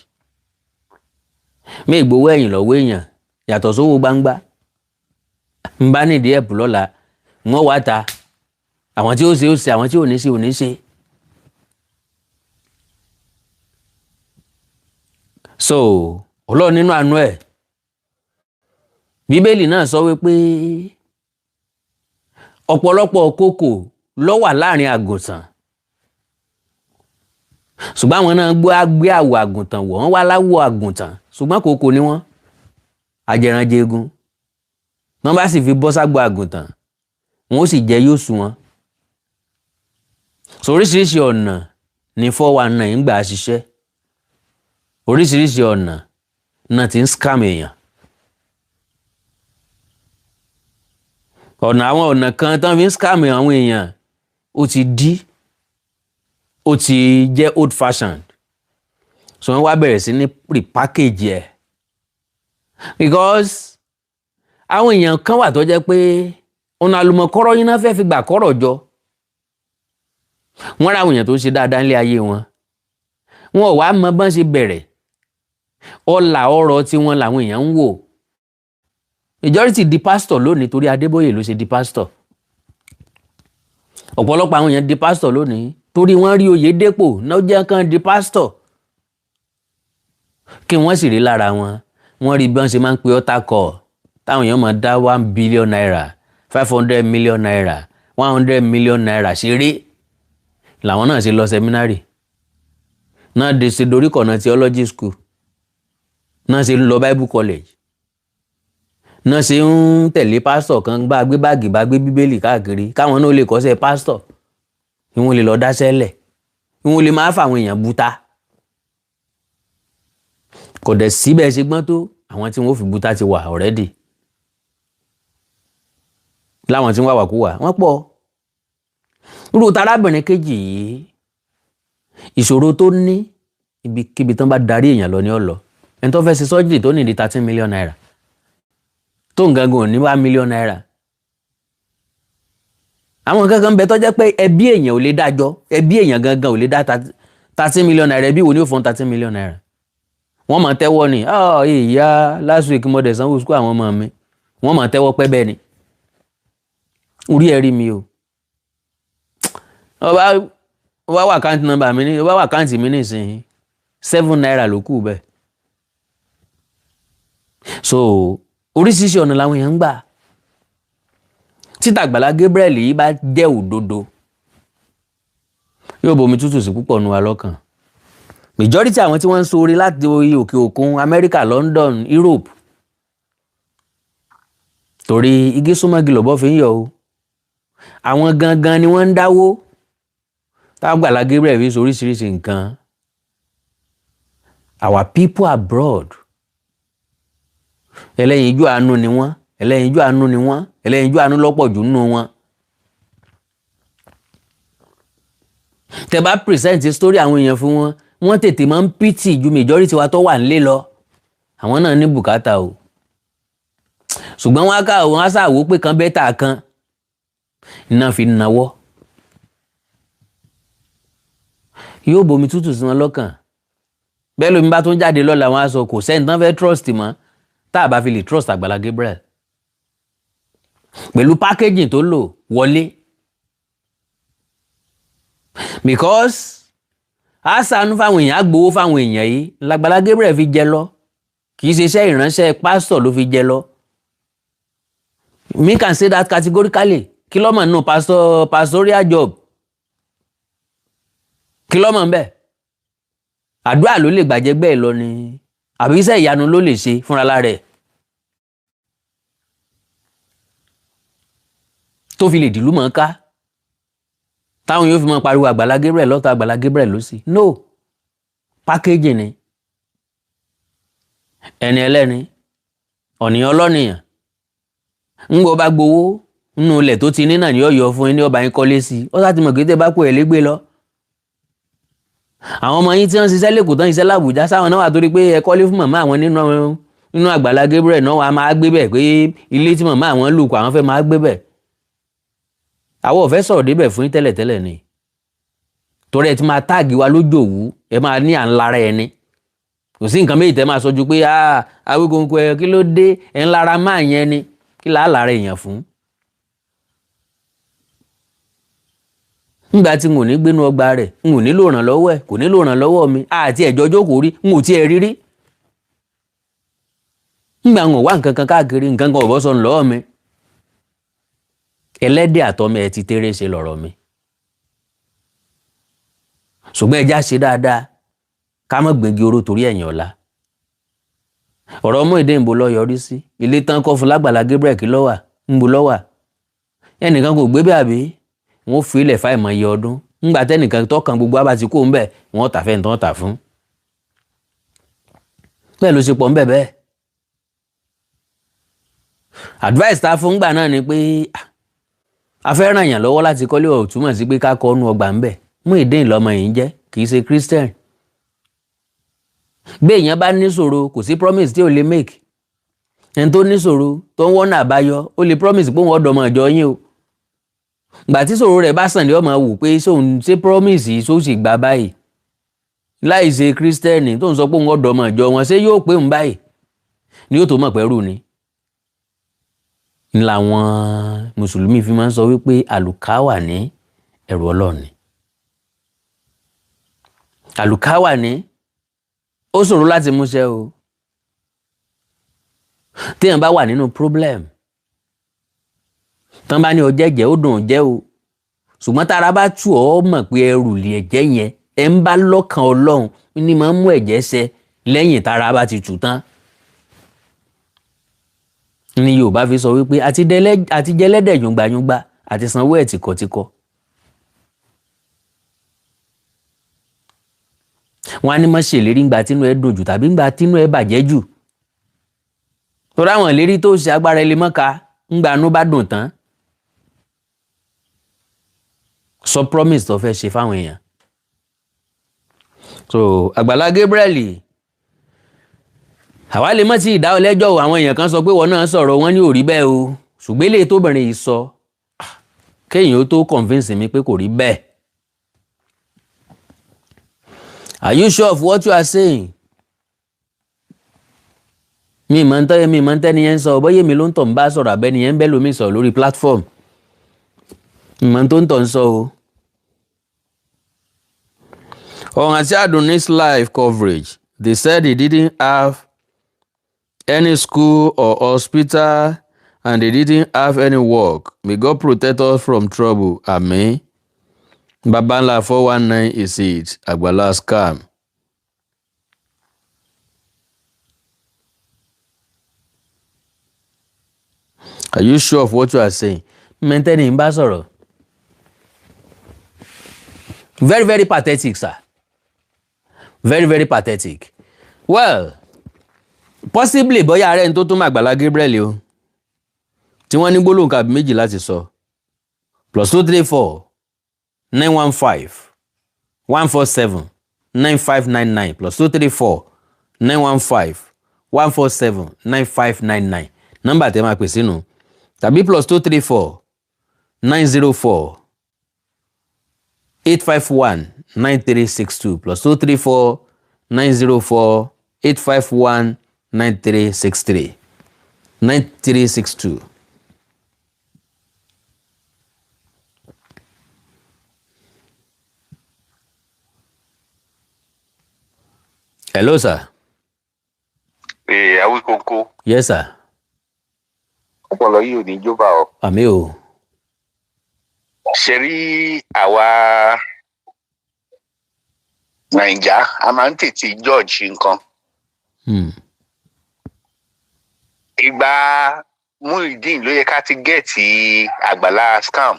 mi ìgbowó ẹ̀yìn lọ́wọ́ èèyàn yàtọ̀ sówó gbangba. n bá nídìí ẹ̀pù lọ́la wọ́n wá ta àwọn tí ó ṣe ó ṣe àwọn tí ò ní ṣe ò ní ṣe. so Ọlọ́run nínú àánú ẹ̀ Bíbélì náà sọ wípé ọ̀pọ̀lọpọ̀ kókò ló wà láàrin àgùntàn ṣùgbọ́n àwọn náà gbé àwọ̀ àgùntàn wọ̀ wọ́n wá láwọ̀ àgùntàn ṣùgbọ́n kókò ni wọ́n ajẹranjẹgun wọ́n bá sì fi bọ́ ságbo àgùntàn wọ́n ó sì jẹ yóò sùn wọn. so oríṣiríṣi ọ̀nà ní 419 ń gbà ṣiṣẹ́ oríṣiríṣi ọ̀nà náà ti ń scam èèyàn. àwọn ọ̀nà kan tán fi ń scam àwọn èèyàn ó ti jẹ́ old fashioned so wọ́n wá bẹ̀rẹ̀ sí ní repackage ẹ̀ because àwọn èèyàn kan wà tó jẹ́ pé ọ̀nà àlùmọ̀kọ́rọ́ yín náà fẹ́ fi gbà kọ́rọ̀ jọ wọ́n ra àwọn èèyàn tó ń ṣe dáadáa nílé ayé wọn ò wá mọ bọ́n ṣe bẹ̀rẹ̀ ọlà ọrọ̀ tí wọ́n làwọn èèyàn ń wò majority di pastor lónìí torí Adébóyè ló ṣe di pastor ọ̀pọ̀lọpọ̀ àwọn èèyàn di pastor lónìí torí wọ́n rí Oyèdépò náà jẹ́ kán di pastor kí wọ́n sì rí lára wọ́n rí bí wọ́n ṣe máa ń pe ọ́tà kọ́ táwọn èèyàn máa dá 1 billion naira 500 million naira 100 million naira ṣeré làwọn náà ṣe lọ seminary náà ṣe doríkọ̀nà theology school náà ṣe ń lọ Bible college náà ṣe ń tẹ̀lé pásítọ̀ kan gbé báàgì bá gbé bíbélì káàkiri káwọn náà lè kọ́ṣẹ́ pásítọ̀ kí wọ́n lè lọ dáṣẹ́lẹ̀ kí wọ́n lè máa fàwọn èèyàn búta kò dẹ̀ síbẹ̀ ṣe gbọ́n tó àwọn tí wọ́n fi búta ti wà already láwọn tí wọ́n wà kú wà wọ́n pọ̀ irú tarábìnrin kejì yìí ìṣòro tó ní ibikíbi tán bá darí èèyàn lọ ní ọ̀lọ́ ẹni tó fẹ́ ṣe surgery tó ní di 13 million naira tó ń gangan ní 1 million naira àwọn kankan bẹ tó jẹ́ pé ẹbí èèyàn ò lè dájọ́ ẹbí èèyàn gangan ò lè dá 13 million naira ẹbí wo ni ó fún 13 million naira wọ́n máa tẹ́wọ́ ni ìyá last week mo dẹ̀ sanwó school àwọn ọmọ mi wọ́n máa tẹ́wọ́ pẹ́ bẹ́ẹ̀ ni orí ẹ̀ rí mi o ọba wà àkáǹtì nọ́mbà mi ní ọba wà àkáǹtì mi ní ìsìn 7 naira ló kù bẹ́ẹ̀ so oríṣiríṣi ọ̀nà làwọn èèyàn ń gbà títà Àgbàlá Gabriel yìí bá jẹ́ òdodo yóò bomi tútù sí púpọ̀ nu wa lọ́kàn majority àwọn tí wọ́n ń sóore láti òkè òkun Amẹ́ríkà London Europe torí igi súnmọ́gi lọ́bọ́ fi ń yọ o àwọn gangan ni wọ́n ń dáwó tá Àgbàlá Gabriel fi oríṣiríṣi nǹkan our people abroad ẹlẹ́yinjú àánú ni wọ́n ẹlẹ́yinjú àánú ni wọ́n ẹlẹ́yinjú àánú lọ́pọ̀ jù nínú wọn. tẹ́ bá present story àwọn èèyàn fún wọn wọ́n tètè máa ń pity ju majority wa tó wà nílé lọ àwọn náà ní bùkátà o ṣùgbọ́n wọ́n á ṣàwò pé kan bẹ́tà kan iná fi nawọ́ yóò bomi tútù sí wọn lọ́kàn bẹ́ẹ̀ lómi bá tún jáde lọ́la wọn á sọ kò sẹ́ni tán fẹ́ trust mọ́ tá a bá fi lè trust Àgbàlá Gabriel pẹ̀lú packaging tó lò wọlé because a ṣàánú fáwọn èèyàn á gbowó fáwọn èèyàn yìí l'Àgbàlá Gabriel fi jẹ lọ kì í ṣe iṣẹ́ ìránṣẹ́ pásítọ̀ ló fi jẹ lọ me can say that categorically kí lọ́mọ̀ nù pastoral job kí lọ́mọ̀ ń bẹ̀ àdúrà ló lè gbàjẹ́ bẹ́ẹ̀ lọ ni àbí iṣẹ́ ìyanu ló lè ṣe fúnra lára ẹ̀ tó fi lè dìlú mọ́ ká táwọn yóò fi mọ́ pariwo Àgbàlá Gabriel lọ́tọ̀ Àgbàlá Gabriel ló sì no packaging ni ẹni ẹlẹ́ni ọ̀nìyàn ọlọ́nìyàn ń gbọ́ bá gbowó nínú ilẹ̀ tó ti ní náà ni ó yọ fún yín ní ọba yín kọ́lé sí ó sá ti mọ̀ kété bá pò ẹ̀ légbé lọ àwọn ọmọ yín tí wọ́n ṣiṣẹ́ lẹ́kọ̀ọ́ tán ṣiṣẹ́ l'Àbújá sáwọn náà wà torí pé ẹ kọ́lé fún màmá àwọn nínú Àgbàlá Gabriel náà wà á máa gbé bẹ̀ pé ilé tí màmá àwọn lù kọ́ àwọn fẹ́ máa gbé bẹ̀ àwọn ò fẹ́ sọ̀rọ̀ débẹ̀ fún yín tẹ́lẹ̀tẹ́lẹ̀ ni torí ẹ ti máa táàgì wa lójú òwú ẹ máa ní à ń lára ẹni kò sí nǹkan méjì tẹ́ máa sọ ju pé Awikonko ẹ kí ló dé ẹ ń lára máa yẹn ni kí là á lára èèyàn fún nígbà tí n ò ní gbénu ọgbà rẹ̀ n ò nílò ìrànlọ́wọ́ ẹ̀ kò nílò ìrànlọ́wọ́ mi àti ẹ̀jọ́ jókòó rí n ò tiẹ̀ rírí nígbà ń wá nǹkan kan káàkiri nǹkan kan ò bọ́ sọnù lọ́wọ́ mi ẹlẹ́dẹ̀ àtọmọ ẹ ti tẹ́rẹ́ ṣe lọ́rọ̀ mi ṣùgbọ́n ẹja ṣe dáadáa ká mọ́ gbẹ̀gì oró torí ẹ̀yìn ọ̀la ọ̀rọ̀ ọmọ èdè ìbò lọ yọrí sí ilé tán kọ́ fún lágbàlá Gabriel kí lọ́wà ń bo lọ́wà ẹnìkan kò gbé bẹ́ẹ̀ àbí wọ́n fi ilẹ̀ fáìmọ̀ iye ọdún ńgbà tẹ́nìkan tọ́kàn gbogbo abàtí kò ń bẹ̀ wọ́n tà fẹ́ ń tán tà fún bẹ́ẹ̀ ló ṣe pọ̀ ń bẹ̀ bẹ́ẹ̀ advice ta fún gbà náà ni pé a fẹ́ ràn yàn lọ́wọ́ láti kọ́lé ọ̀ túmọ̀ sí pé ká kọ́ ọ́nú ọgbà ń bẹ̀ mú ìdí ìlọmọ yìí jẹ́ kì í ṣe Christian bí èèyàn bá níṣòro kò sí promise tí ò lè make ẹni tó níṣòro tó ń wọ́nà àbáyọ ó lè promise pé òun ọ̀dọ́mọ ìjọ yín o gbà tí ṣòro rẹ̀ bá sàn ní ọmọ wò pé sóun ṣe promise yìí sóun sì gbà báyìí láì ṣe Christian tó ń sọ pé òun ọ̀dọ́mọ ìjọ wọn ṣé yóò pé òun báyìí ni yóò tó mọ̀ pẹ́rù ni làwọn mùsùlùmí fi máa ń sọ wípé àlùkáwà ní ẹ̀rù Ọlọ́run ni àlùkáwà ní ó ṣòro láti múṣẹ o téèyàn bá wà nínú problem tán bá ní ọjẹ́ ẹ̀jẹ̀ ó dùn jẹ́ o ṣùgbọ́n tára bá tù ọ́ mọ̀ pé ẹrù lè ẹ̀jẹ̀ yẹn ẹ̀ ń bá lọ́kàn Ọlọ́run ní máa ń mú ẹ̀jẹ̀ ṣẹ lẹ́yìn tára bá ti tù tán ni Yorùbá fi sọ wípé àti jẹlẹ́dẹ̀ yùngbàyùngbà àti sanwó ẹ̀ tìkọ̀tìkọ̀ wọn á ní má ṣèlérí ńgbà tínú ẹ dùn jù tàbí ńgbà tínú ẹ bàjẹ́ jù torí àwọn ìlérí tó ṣe agbára ilé mọ́ka ńgbà inú bá dùn tán sọ promise tó fẹ́ ṣe fáwọn èèyàn so Àgbàlá Gabriel àwa lè mọ̀ sí ìdá ọlẹ́jọ́ o àwọn èèyàn kan sọ pé wọn náà sọ̀rọ̀ wọn ní ò rí bẹ́ẹ̀ o ṣùgbọ́n eléyìí tóbìnrin yìí sọ kéèyàn ó tó convince mi pé kò rí bẹ́ẹ̀. Are you sure of what you are saying? mi máa ń tẹ́ni yẹn ń sọ bóyá èmi ló ń tọ̀ ń bá sọ̀rọ̀ abẹ́ni yẹn ń bẹ́ lómi sọ̀rọ̀ lórí platform mi máa ń tó ń tọ̀ ń sọ o. On Àti Àdùnní's live coverage they said he didn't have any school or hospital and they didn't have any work. May God protect us from trouble. Amen. Babanla 419 is it. Agbala scam. Are you sure of what you are saying? Maintaining Basoro. Very, very pathetic, sir. Very, very pathetic. Well, possibly bóyá ààrẹ tó tún Agbala Gabriel o tí wọ́n ní gbólóhùn kàbí méjì láti sọ +234 915 147 9599 +234 915 147 9599 nọ́mbà tẹ́ máa pè sínú tàbí +234 904 851 9362 +234 904 851 9363 9362. Hello, sir. Awikonko. Yes, sir. Ọpọlọ yìí ò ní jóbá ọ. Àmì o. Ṣé rí àwa Nàìjà a máa ń tètè judge nǹkan. Ìgbà Muyideen ló yẹ ká ti gẹ̀ẹ́tì Àgbàlá scam.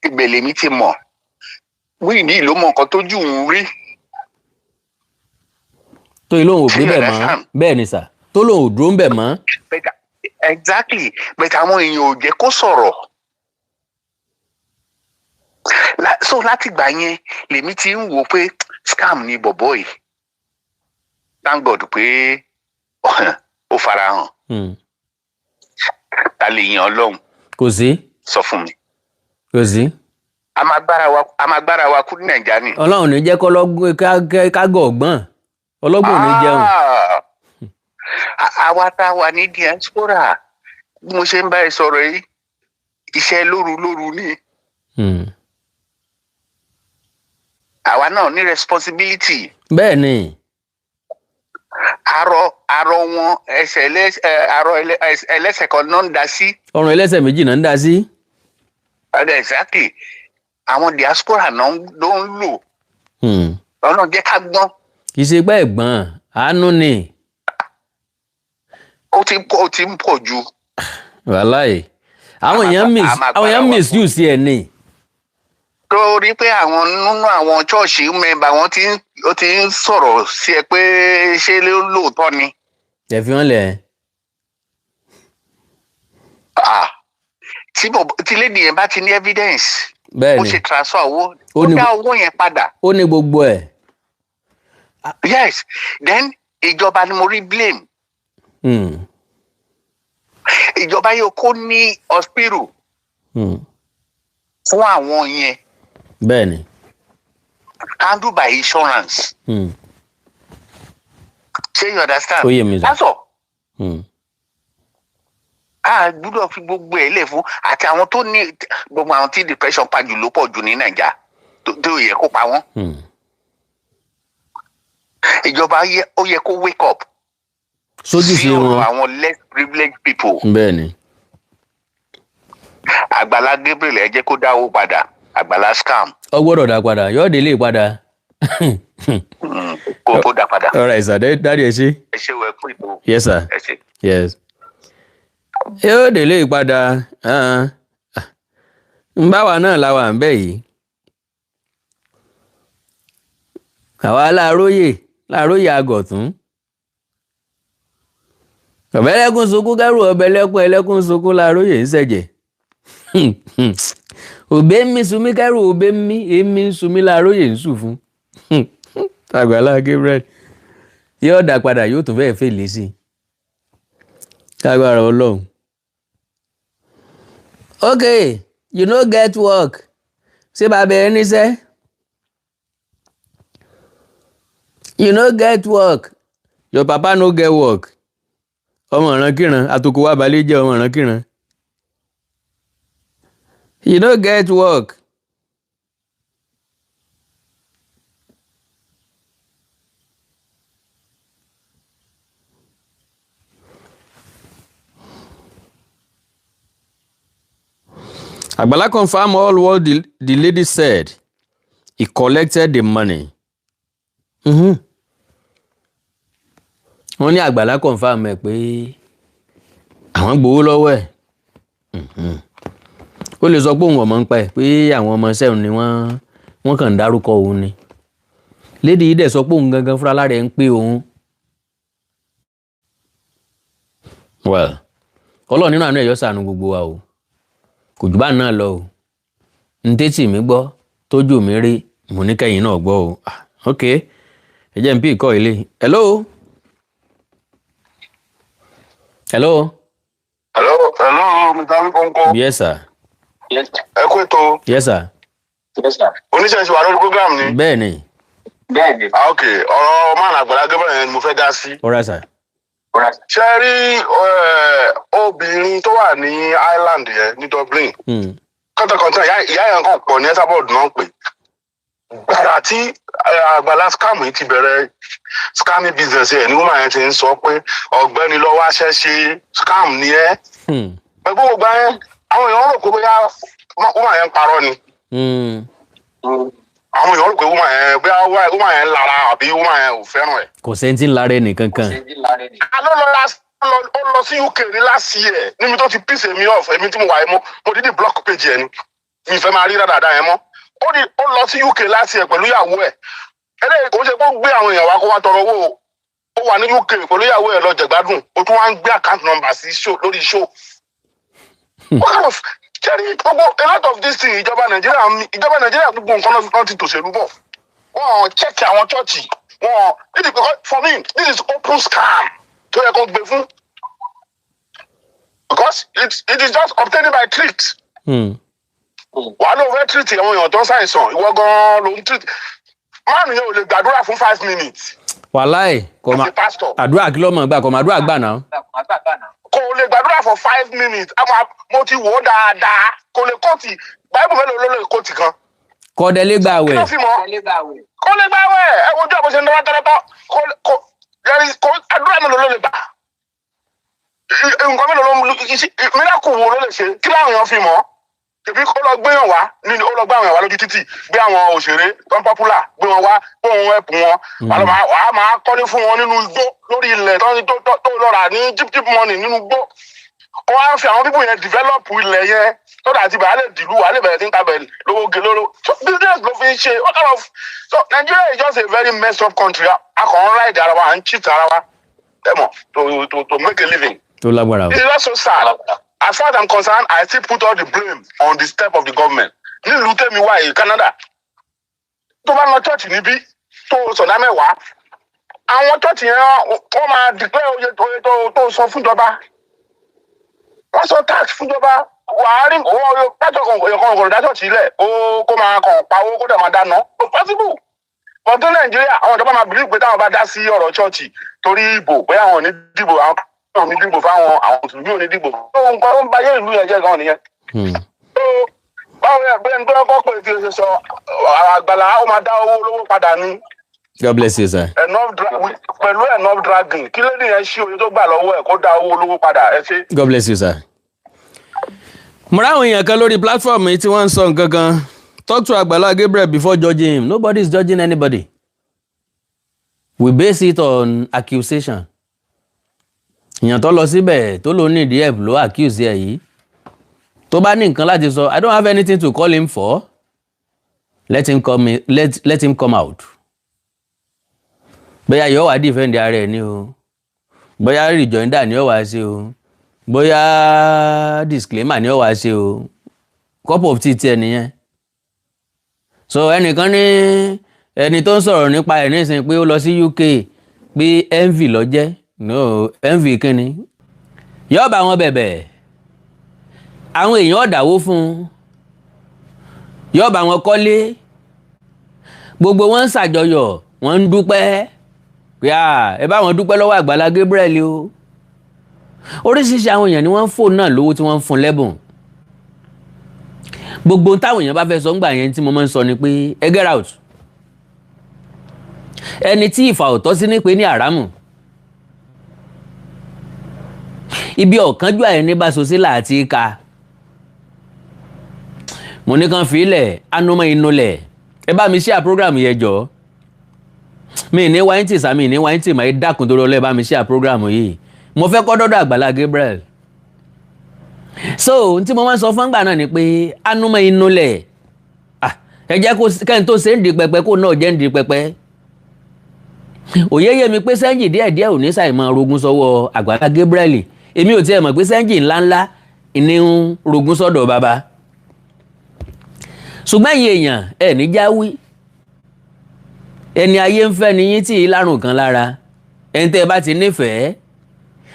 Ìbẹ̀lẹ̀ mi ti mọ̀. Muyideen ló mọ nǹkan tójú òun rí. Tó ilé òun ò gbé bẹ̀ mọ́. Bẹ́ẹ̀ ni sà. Tó lóun ò dúró ń bẹ̀ mọ́. Exactly. But àwọn èèyàn ò jẹ́ kó sọ̀rọ̀. So láti gbà yẹn lèmi ti ń wò pé scam ni bọ̀bọ̀ yìí. Thank God pé ó farahàn. Ta lè yan Ọlọ́run. Kò sí. Sọ fún mi. Kò sí. A máa gbára wa kú ní Nàìjíríà ni. Ọlọ́run ní jẹ́ ká gọ̀ ọ̀gbọ́n. Ọlọ́gbọ́n ní jẹun. Àwa tá a wà ní diaspora bí mo ṣe ń bá ẹ sọ̀rọ̀ yìí iṣẹ́ lóru ni. Àwa náà ní responsibility. Bẹ́ẹ̀ ni. Arọ wọn ẹlẹ́sẹ̀ kan náà ń dá sí. Ọrùn ẹlẹ́sẹ̀ méjì náà ń dá sí. Exactly. Àwọn diaspora náà ló ń lò. Ọlọ́run jẹ́ ká gbọ́n. Kì í ṣe pé ẹ̀gbọ́n àánú ni. Ó ti ń pọ̀ jù. Wàláì. Àwọn èèyàn misuse ẹ̀ ni. Torí pé àwọn nínú àwọn chọ́ọ̀ṣì mẹ́mbà wọn ti ń sọ̀rọ̀ sí ẹ pé ṣé lóòótọ́ ni. Ẹ fi wọ́n lẹ̀. Tí lady yẹn bá ti ní evidence. Bẹ́ẹ̀ni. Ó ṣe transfer owó. Ó dá owó yẹn padà. Ó ní gbogbo ẹ̀. Yes, then ìjọba ni mo rí blame. Ìjọba yóò kó ní hospital. Fún àwọn yẹn. Bẹ́ẹ̀ni. Handled by insurance. Ṣé you understand? Ó yé mi sà. That's all. A gbọ́dọ̀ fi gbogbo ẹ̀ lẹ̀ fún àti àwọn tó ní gbogbo àwọn tí depression pa jù ló pọ̀ jù ní Nàìjíríà tó yẹ kó pa wọ́n. Ìjọba ó yẹ kó wake up. Sójú sí wọn. Àwọn less privileged people. Bẹ́ẹ̀ni. Agbala Gabriel ẹ jẹ́ kó dáwó padà. Agbala scam. Ó gbọ́dọ̀ dá padà. Yóò délé padà. Kó dá padà. All right sir. Daddy ẹ ṣé. Ẹ ṣé wẹ̀ fún ìbò. Yes sir. Ẹ ṣé. Yes. Yóò délé padà. Ń bá wa náà la wà ń bẹ̀ yìí. Àwa láàróyè àgọ̀tún. Ọ̀bẹ̀lẹ́kùn sunkún kẹ́rù ọ̀bẹ̀lẹ́kùn ẹlẹ́kùn sunkún láàróyè ń ṣẹ̀jẹ̀. Òbé mi sumi kẹ́rù òbé mi èmi sumi láàróyè ń sùn fún. Agbala Gabriel yóò dá padà yóò tún fẹ́ẹ́ fèlè sí i. Kágbára Ọlọ́run. Okay, you no get work. Ṣé bàbá ẹ níṣẹ́? You no get work. Your papa no get work. Ọmọ ìrankíran àtòkò wà balẹ̀ jẹ́ ọmọ ìrankíran. You no get work. Agbala confirmed all what the lady said. He collected the money. Wọ́n ní Agbala confirm ẹ̀ pé àwọn gbowó lọ́wọ́ ẹ̀. Ó lè sọ pé òun ọmọ ń pa ẹ̀ pé àwọn ọmọ sẹ́hùn ni wọ́n kàn ń dárúkọ òun ni. Lady yìí dẹ̀ sọ pé òun gangan fúnra lára ẹ̀ ń pè òun. Well, Ọlọ́run nínú àánú ẹ̀ yóò ṣàánú gbogbo wa o. Kò jù bá náà lọ o. Ntẹ́tì mi gbọ́ tójú mi rí mo ní kẹ́yìn náà gbọ́ o. Ok, ẹ jẹ́ n bí ìkọ́ ilé. Hello. Mr. Awikonko. Yes sir. Ẹ kú ètò. Yes sir. Oníṣẹ́ ìṣòwò àlórí program ni. Bẹ́ẹ̀ni. Ok, ọ̀rọ̀ máa Agbala Gabriel yẹn ni mo fẹ́ dá sí. All right sir. Ṣé rí obìnrin tó wà ní Ireland yẹn ní Dublin? Kọ́ńtàkọ́ńtà ìyá yẹn kàn pọ̀ ní Esabod náà pé. Gbàrà tí Agbala scam yìí ti bẹ̀rẹ̀ scamming business ẹ̀ ní woman yẹn ti ń sọ pé ọ̀gbẹ́ni lọ́wọ́ aṣẹ́ ṣe scam ni ẹ́. Pẹ̀lú gbogbo yẹn àwọn èèyàn rò pé bóyá woman yẹn ń parọ́ ni. Àwọn èèyàn rò pé woman yẹn lára àbí woman yẹn ò fẹ́ràn ẹ̀. Kò sẹ́ńtì lára ẹnìkan kan. Ó lọ sí UK ní last year níbi tó ti piss èmi off èmi tí mo wà yẹn mọ́ mo dídì block page yẹn ni mi fẹ́ máa rí dáadáa yẹn mọ́. Ó lọ sí UK last year pẹ̀lú ìyàwó ẹ̀. Eléyìí kò ṣe kó gbé àwọn èèyàn wá kó wá tọrọ owó o. Ó wà ní UK pẹ̀lú ìyàwó ẹ̀ lọ jẹ̀gbádùn ó tún wá ń gbé account number sí lórí show. What kind of Jerry, a lot of this thing ìjọba Nàìjíríà gbogbo nǹkan náà ti tòṣèlú bọ̀. Wọ́n check àwọn chọ́ọ̀chì. For me, this is open scam tó yẹ kó gbé fún. Because it is just obtained by tricks. Wàá ló fẹ́ treat àwọn èèyàn tó ń ṣàìsàn ìwọ gan-an ló ń treat. Máàmù yẹn ò lè gbàdúrà fún 5 minutes. Wàláì, àdúrà kí ló mọ̀ gbà kò mà àdúrà gbà náà. Kò lè gbàdúrà gbàdúrà for 5 minutes mo ti wò ó dáadáa kò lè kóòtì báyìí mélòó ló lè kóòtì kan. kọ́dẹ lé gbà wẹ̀. kò lè gbà wẹ̀ ẹ wojú àbọ̀ṣe ń dọ́wọ́ tọ́lọ́tọ́ kò àdúrà mélòó ló lè gbà. nǹkan mélòó ló miracle wo ló lè ṣe kí láwọn èèyàn fi mọ̀ tèmi ó lọ gbéyàn wá nínú ó lọ gbé àwọn èèyàn wá lójú títì gbé àwọn òṣèré tó ń popular gbé wọn wá gbé wọn ẹ̀pù wọn wàá máa kọ́lé fún wọn nínú igbó lórí ilẹ̀ tó lọ́ra ní jíp money nínú igbó wọ́n á fi àwọn bíbù yẹn develop ilẹ̀ yẹn tó dà ti bàálẹ̀ dìlú wàá lè bẹ̀rẹ̀ sí ń tabẹ̀ lówó gé lóró so business ló fi ń ṣe what kind of so Nigeria is just a very messed up country a kàn ń ride ara wa à ń cheat ara wa to make a living. tó lágbára o. It's not so sad. As far as I'm concerned, I still put all the blame on the step of the government. Nílùú tèmi wá yìí Canada. Tó bá lọ church níbí tó sọ̀dá mẹ́wàá. Àwọn church yẹn wọ́n máa declare oye tó sọ fúnjọba. Wọ́n sọ tax fúnjọba. Wàá rí owó pátọ̀ kan dá church ilẹ̀ kó máa kàn pawó kó dẹ̀ máa dáná. It's possible. But ní Nàìjíríà àwọn ìjọba máa believe pé táwọn bá dá sí ọ̀rọ̀ church torí ìbò pé àwọn ò ní dìbò àwọn ní dìbò fáwọn àwọn mùsùlùmí ò ní dìbò nǹkan tó ń bá yé ìlú yẹn jẹ́ gan nìyẹn. báwo ni ẹgbẹ́ ń gbọ́ pé kí o ṣe sọ Àgbàlá ó máa dá owó olówó padà ní. God bless you sir. pẹ̀lú enough dragging kí lóde yẹn ṣí oye tó gbà lọ́wọ́ ẹ̀ kó dá owó olówó padà ẹ ṣe. God bless you sir. mo ráwọn èèyàn kan lórí platform yìí tí wọ́n ń sọ nǹkan kan talk to Agbala Gabriel before judging him. Nobody is judging anybody. We base it on accusation. Èèyàn tó lọ síbẹ̀ tó ló ní ìdí ló accuse ẹ̀ yìí. Tó bá ní nǹkan láti sọ, I don't have anything to call him for. Let him come out. Bóyá yóò wá defend ara ẹ̀ ni o. Bóyá rejoinder ni ó wá ṣe o. Bóyá disclaimer ni ó wá ṣe o. Cup of tea tiẹ̀ nìyẹn. So ẹnìkan ní ẹni tó ń sọ̀rọ̀ nípa ẹ̀ nísìnyí pé ó lọ sí UK pé envy ló jẹ́. No, envy kíni. Yóò bá wọn bẹ̀bẹ̀. Àwọn èèyàn ọ̀dàwó fún. Yóò bá wọn kọ́lé. Gbogbo wọn ń ṣàjọyọ̀, wọ́n ń dúpẹ́. Pé ẹ bá wọn dúpẹ́ lọ́wọ́ Agbala Gabriel o. Oríṣiríṣi àwọn èèyàn ni wọ́n ń fóònù náà lówó tí wọ́n ń fún lẹ́bùn. Gbogbo táwọn èèyàn bá fẹ́ sọ ńgbà yẹn tí mo máa ń sọ ni pé ẹ get out. Ẹni tí ìfà ò tọ́ sí ní pé ní àrámù. Ibi ọ̀kánjú àyẹ̀ní bá so sí láti ka. Mo ní kan fílẹ̀ anúmọ̀ inú lẹ̀. Ẹ bá mi share program yẹn jọ. Mi ní wáyìntì sàmì ní wáyìntì máa dákun tó lọ́lọ́ ẹ bá mi share program yìí. Mo fẹ́ kọ́ dọ́dọ̀ Agbala Gabriel. So tí mo máa ń sọ fún gbà náà ni pé anúmọ̀ inú lẹ̀. Ẹ jẹ́ kẹ́ni tó ṣe ń di pẹpẹ kó náà jẹ́ ń di pẹpẹ. Òye yé mi pé sẹ́ńjì díẹ̀díẹ̀ ò ní ṣàìmọ̀ rogun sọ́wọ́ Agbala Gabriel. Èmi ò tiẹ̀ mọ̀ pé sẹ́ńjì ńláńlá ní ń rogun sọ́dọ̀ bàbá. Ṣùgbọ́n ẹ̀yin èèyàn ẹ̀ ní jáwí. Ẹni ayé ń fẹ́ ni yín tí ìlàrùn kan lára. Ẹni tẹ́ ẹ bá ti nífẹ̀ẹ́.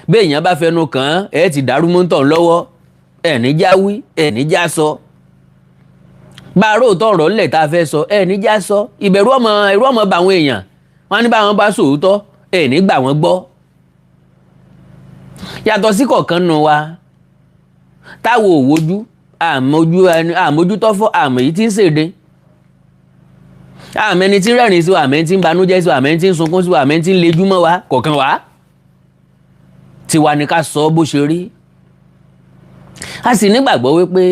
Bí èèyàn bá fẹnu kàn ẹ ti dàrú mọ́tọ̀ lọ́wọ́. Ẹ̀ ní jáwí, ẹ̀ ní já sọ. Bá a róòtọ́ ọ̀rọ̀ ńlẹ̀ tá a fẹ́ sọ, ẹ̀ ní já sọ. Ìbẹ̀rù ẹ̀rù ọmọ bá àwọn èèyàn. Wọ́n ní báwọn bá sòótọ́, ẹ̀ ní gbà wọ́n gbọ́. Yàtọ̀ sí kọ̀ọ̀kan nù wa táwo òwojú àmójútọ́fọ́ àmọ́ èyí tí ń ṣèdè àmọ́ ẹni tí ń rẹ́rìn sí wa àmọ́ ẹni tí ń banújẹ́ sí wa àmọ́ ẹni tí ń sunkún sí wa àmọ́ ẹni tí ń lejú mọ́ wa kọ̀ọ̀kan wa tiwa ni ká sọ bó ṣe rí. A sì nígbàgbọ́ wípé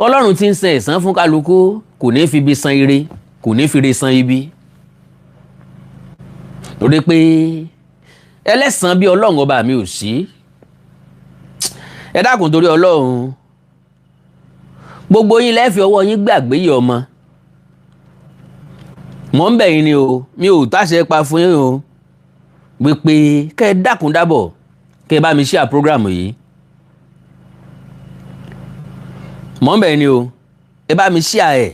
Ọlọ́run tí ń san ẹ̀san fún kálukú kò ní fi ibi san ire kò ní fi ire san ibi. Torí pé ẹlẹ́san bí Ọlọ́run ọba mi ò sí. Ẹ dákun torí Ọlọ́run gbogbo yín lẹ́ẹ̀fì ọwọ́ yín gbàgbé yìí ọmọ. Mò ń bẹ̀ yín ni o mi ò táṣẹ pa fún yín o wípé kẹ́ ẹ dákun dábọ̀ kẹ́ ẹ bá mi share program yìí. Mò ń bẹ̀ yín ni o ẹ bá mi share ẹ̀.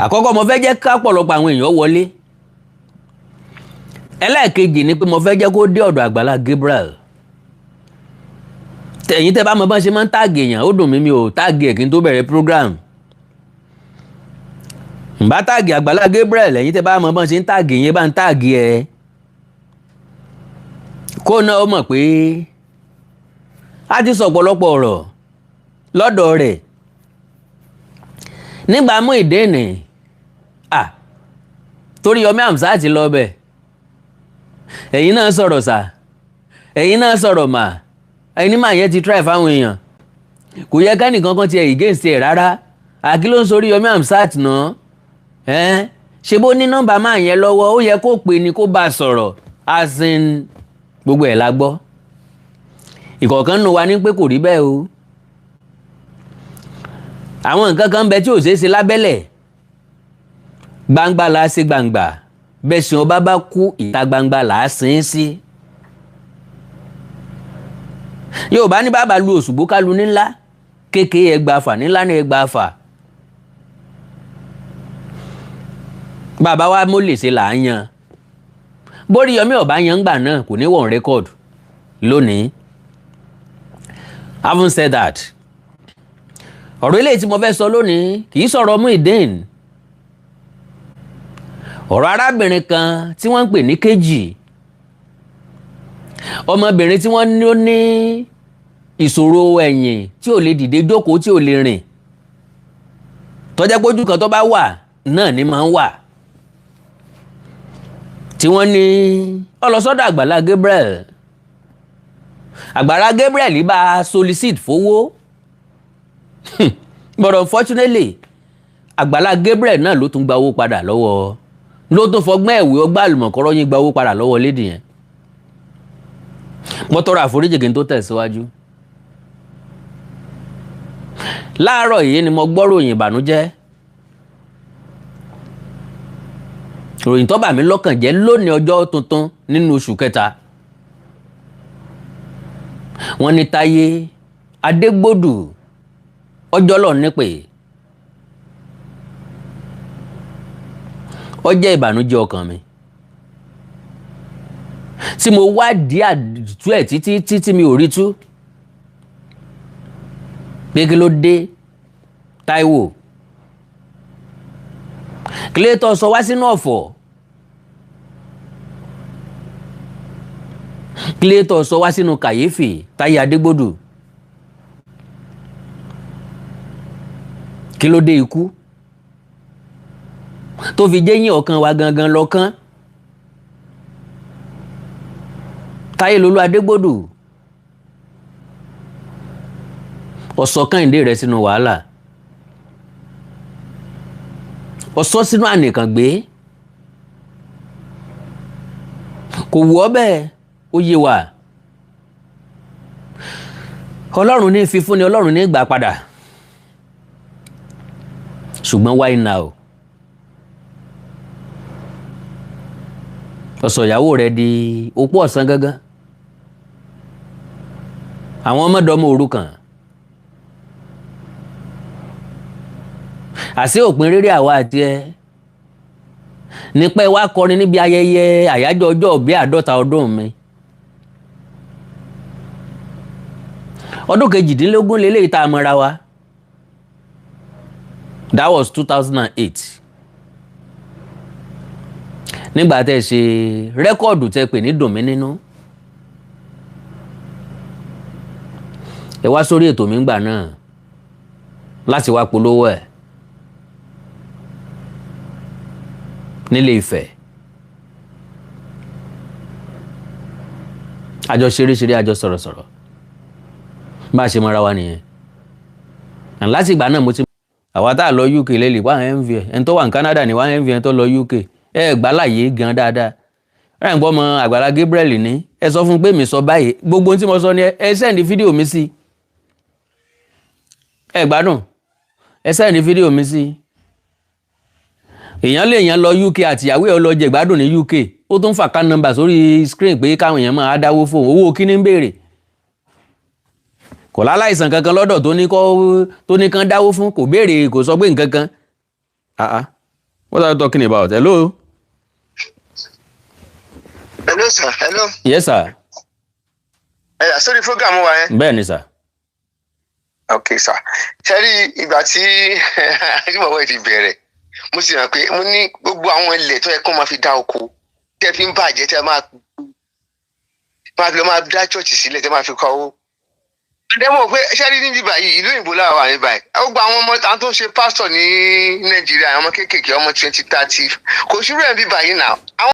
Àkọ́kọ́ mo fẹ́ jẹ́ ká pọ̀lọpọ̀ àwọn èèyàn wọlé. Ẹlẹ́ẹ̀kejì ni pé mo fẹ́ jẹ́ kó dé ọ̀dọ̀ Agbala Gabriel. Ẹ̀yin tẹ́ bá mọ bá ṣe máa ń táàgì èèyàn ó dùn mí mi ò táàgì ẹ̀ kí n tó bẹ̀rẹ̀ program. Ǹbá táàgì Agbala Gabriel ẹ̀yin tẹ́ bá mọ bá ṣe ń táàgì yẹn bá ń táàgì ẹ̀. kó náà ó mọ̀ pé a ti sọ ọ̀pọ̀lọpọ̀ ọ̀rọ̀ lọ́dọ̀ rẹ̀ nígbà mú ìdéènì torí Yomi Amsat lọ bẹ̀ ẹ̀yin náà sọ̀rọ̀ sà ẹ̀yin náà sọ̀rọ̀ mà ẹ̀yin máa yẹn ti try fáwọn èèyàn kò yẹ kẹ́nìkan kan tiẹ̀ against ẹ̀ rárá àkí ló ń sórí Yomi Amsat náà ṣe bó ní nọ́mbà máa yẹn lọ́wọ́ ó yẹ kó pè ní kó bá a sọ̀rọ̀ as in gbogbo ẹ̀ la gbọ́ ìkọ̀ọ̀kan nù wa ní pé kò rí bẹ́ẹ̀ o àwọn nǹkan kan bẹ tí ò ṣeé ṣe lábẹ́lẹ̀ gbangba là á ṣe gbangba bẹ́ẹ̀ sìn ọba bá kú ìta gbangba là á sin sí Yorùbá ní bàbá lu òṣùbó ká lu nílá kékeré ẹgbàáfà nílá ní ẹgbàáfà bàbá wa mo lè ṣe là á yan bórí Yomi ọba yan gbà náà kò ní wọ̀n rékọ́d lónìí. Having said that ọ̀rọ̀ eléyìí tí mo fẹ́ sọ lónìí kì í sọ̀rọ̀ Muyideen ọ̀rọ̀ arábìnrin kan tí wọ́n ń pè ní Kejì ọmọbìnrin tí wọ́n ní ìṣòro ẹ̀yìn tí ò lè dìde jókòó tí ò lè rìn tó jẹ́ pójú kan tó bá wà náà ni máa ń wà tí wọ́n ní ó lọ sọ́dọ̀ Agbala Gabriel Agbala Gabriel bá a solicit fowó but unfortunately Agbala Gabriel náà ló tún gba owó padà lọ́wọ́ ló tún fọgbọ́n ẹ̀wé ọgbà àlùmọ̀kọ́rọ́ yín gba owó padà lọ́wọ́ lédi yẹn mo tọrọ àforíjì kí n tó tẹ̀síwájú láàárọ̀ yìí ni mo gbọ́ ròyìn ìbànújẹ́ ròyìn tó bà mí lọ́kàn jẹ́ lónìí ọjọ́ tuntun nínú oṣù kẹta wọ́n ní Táyé Adégbòdù ọjọ́ lọ nípè ó jẹ́ ìbànújẹ́ ọkàn mi tí mo wádìí àdìtú ẹ̀ títí mi ò rí tú pé kí ló dé Táíwò kí ló tó sọ wá sínú ọ̀fọ̀ kí ló tó sọ wá sínú kàyéfì Táyé Adégbòdù kí ló dé ikú tó fi jẹ́yìn ọ̀kan wa gangan lọ́kàn Táyé Lolú Adégbòdù ọ̀sọ̀ Kẹ́hìndé rẹ̀ sínú wàhálà ọ̀sọ̀ sínú ànìkàngbé kò wù ọ́ bẹ́ẹ̀ ó yé wa Ọlọ́run ní fífúnni Ọlọ́run ní gbà padà ṣùgbọ́n why now ọ̀sọ̀ ìyàwó rẹ̀ di opó ọ̀sán gángan àwọn ọmọdọ́mọ òrukàn àṣé òpin rere àwa àti ẹ nípa ẹ wá kọrin níbi ayẹyẹ àyájọ́ ọjọ́ ìbí 50 ọdún mi ọdún 18 lélẹ́yìí tá a mọra wa that was 2008 nígbà tẹ́ ṣe rẹ́kọ̀dù tẹ́ pè ní dùn mí nínú ẹ wá sórí ètò mi ńgbà náà láti wá polówó ẹ̀ nílé Ifẹ̀ àjọ ṣeré àjọ sọ̀rọ̀sọ̀rọ̀ bá a ṣe mọ́ra wa nìyẹn láti ìgbà náà mo ti àwa tá a lọ UK lélẹ̀ wá mv ẹni tó wà ní Canada ní wá mv ẹni tó lọ UK ẹ gbà láàyè gan dáadáa rẹ̀ ń gbọ́ ọmọ Agbala Gabriel ní ẹ sọ fún pé mi sọ báyìí gbogbo tí mo sọ ni ẹ sẹ́ndì fídíò mi sí ẹ gbádùn ẹ sẹ́ndì fídíò mi sí èèyàn lọ UK àtìyàwó ẹ̀ lọ jẹ gbádùn ní UK ó tún fà ká nọ́mbà sórí screen pé káwọn èèyàn máa dáwó fóun owó kíní ń béèrè kò láláìsàn kankan lọ́dọ̀ tó ní kán dáwó fún kò béèrè kò sọ pé nǹkan kan what are you talking about? Hello? Hello sir, hello. Yes sir. Sórí program wa yẹn. Bẹ́ẹ̀ ni sir. Okay sir. Ṣẹ́rí ìgbà tí ìgbàwọ̀ ti bẹ̀rẹ̀ mo sì ràn pé mo ní gbogbo àwọn ilẹ̀ tó yẹ kó máa fi dá oko tẹ́ fi ń bàjẹ́ tẹ́ máa máa fi lọ máa dá church sílẹ̀ tẹ́ máa fi kọ́ owó. àdẹ́mọ̀ pé ṣé rí níbi báyìí ìlú òyìnbó làwọn àmì báyìí ó gba àwọn ọmọ tó ń ṣe pásítọ̀ ní Nàìjíríà àwọn ọmọ kéékèèké ọmọ 20-30 kò sí rẹ̀ ń bí báyìí náà.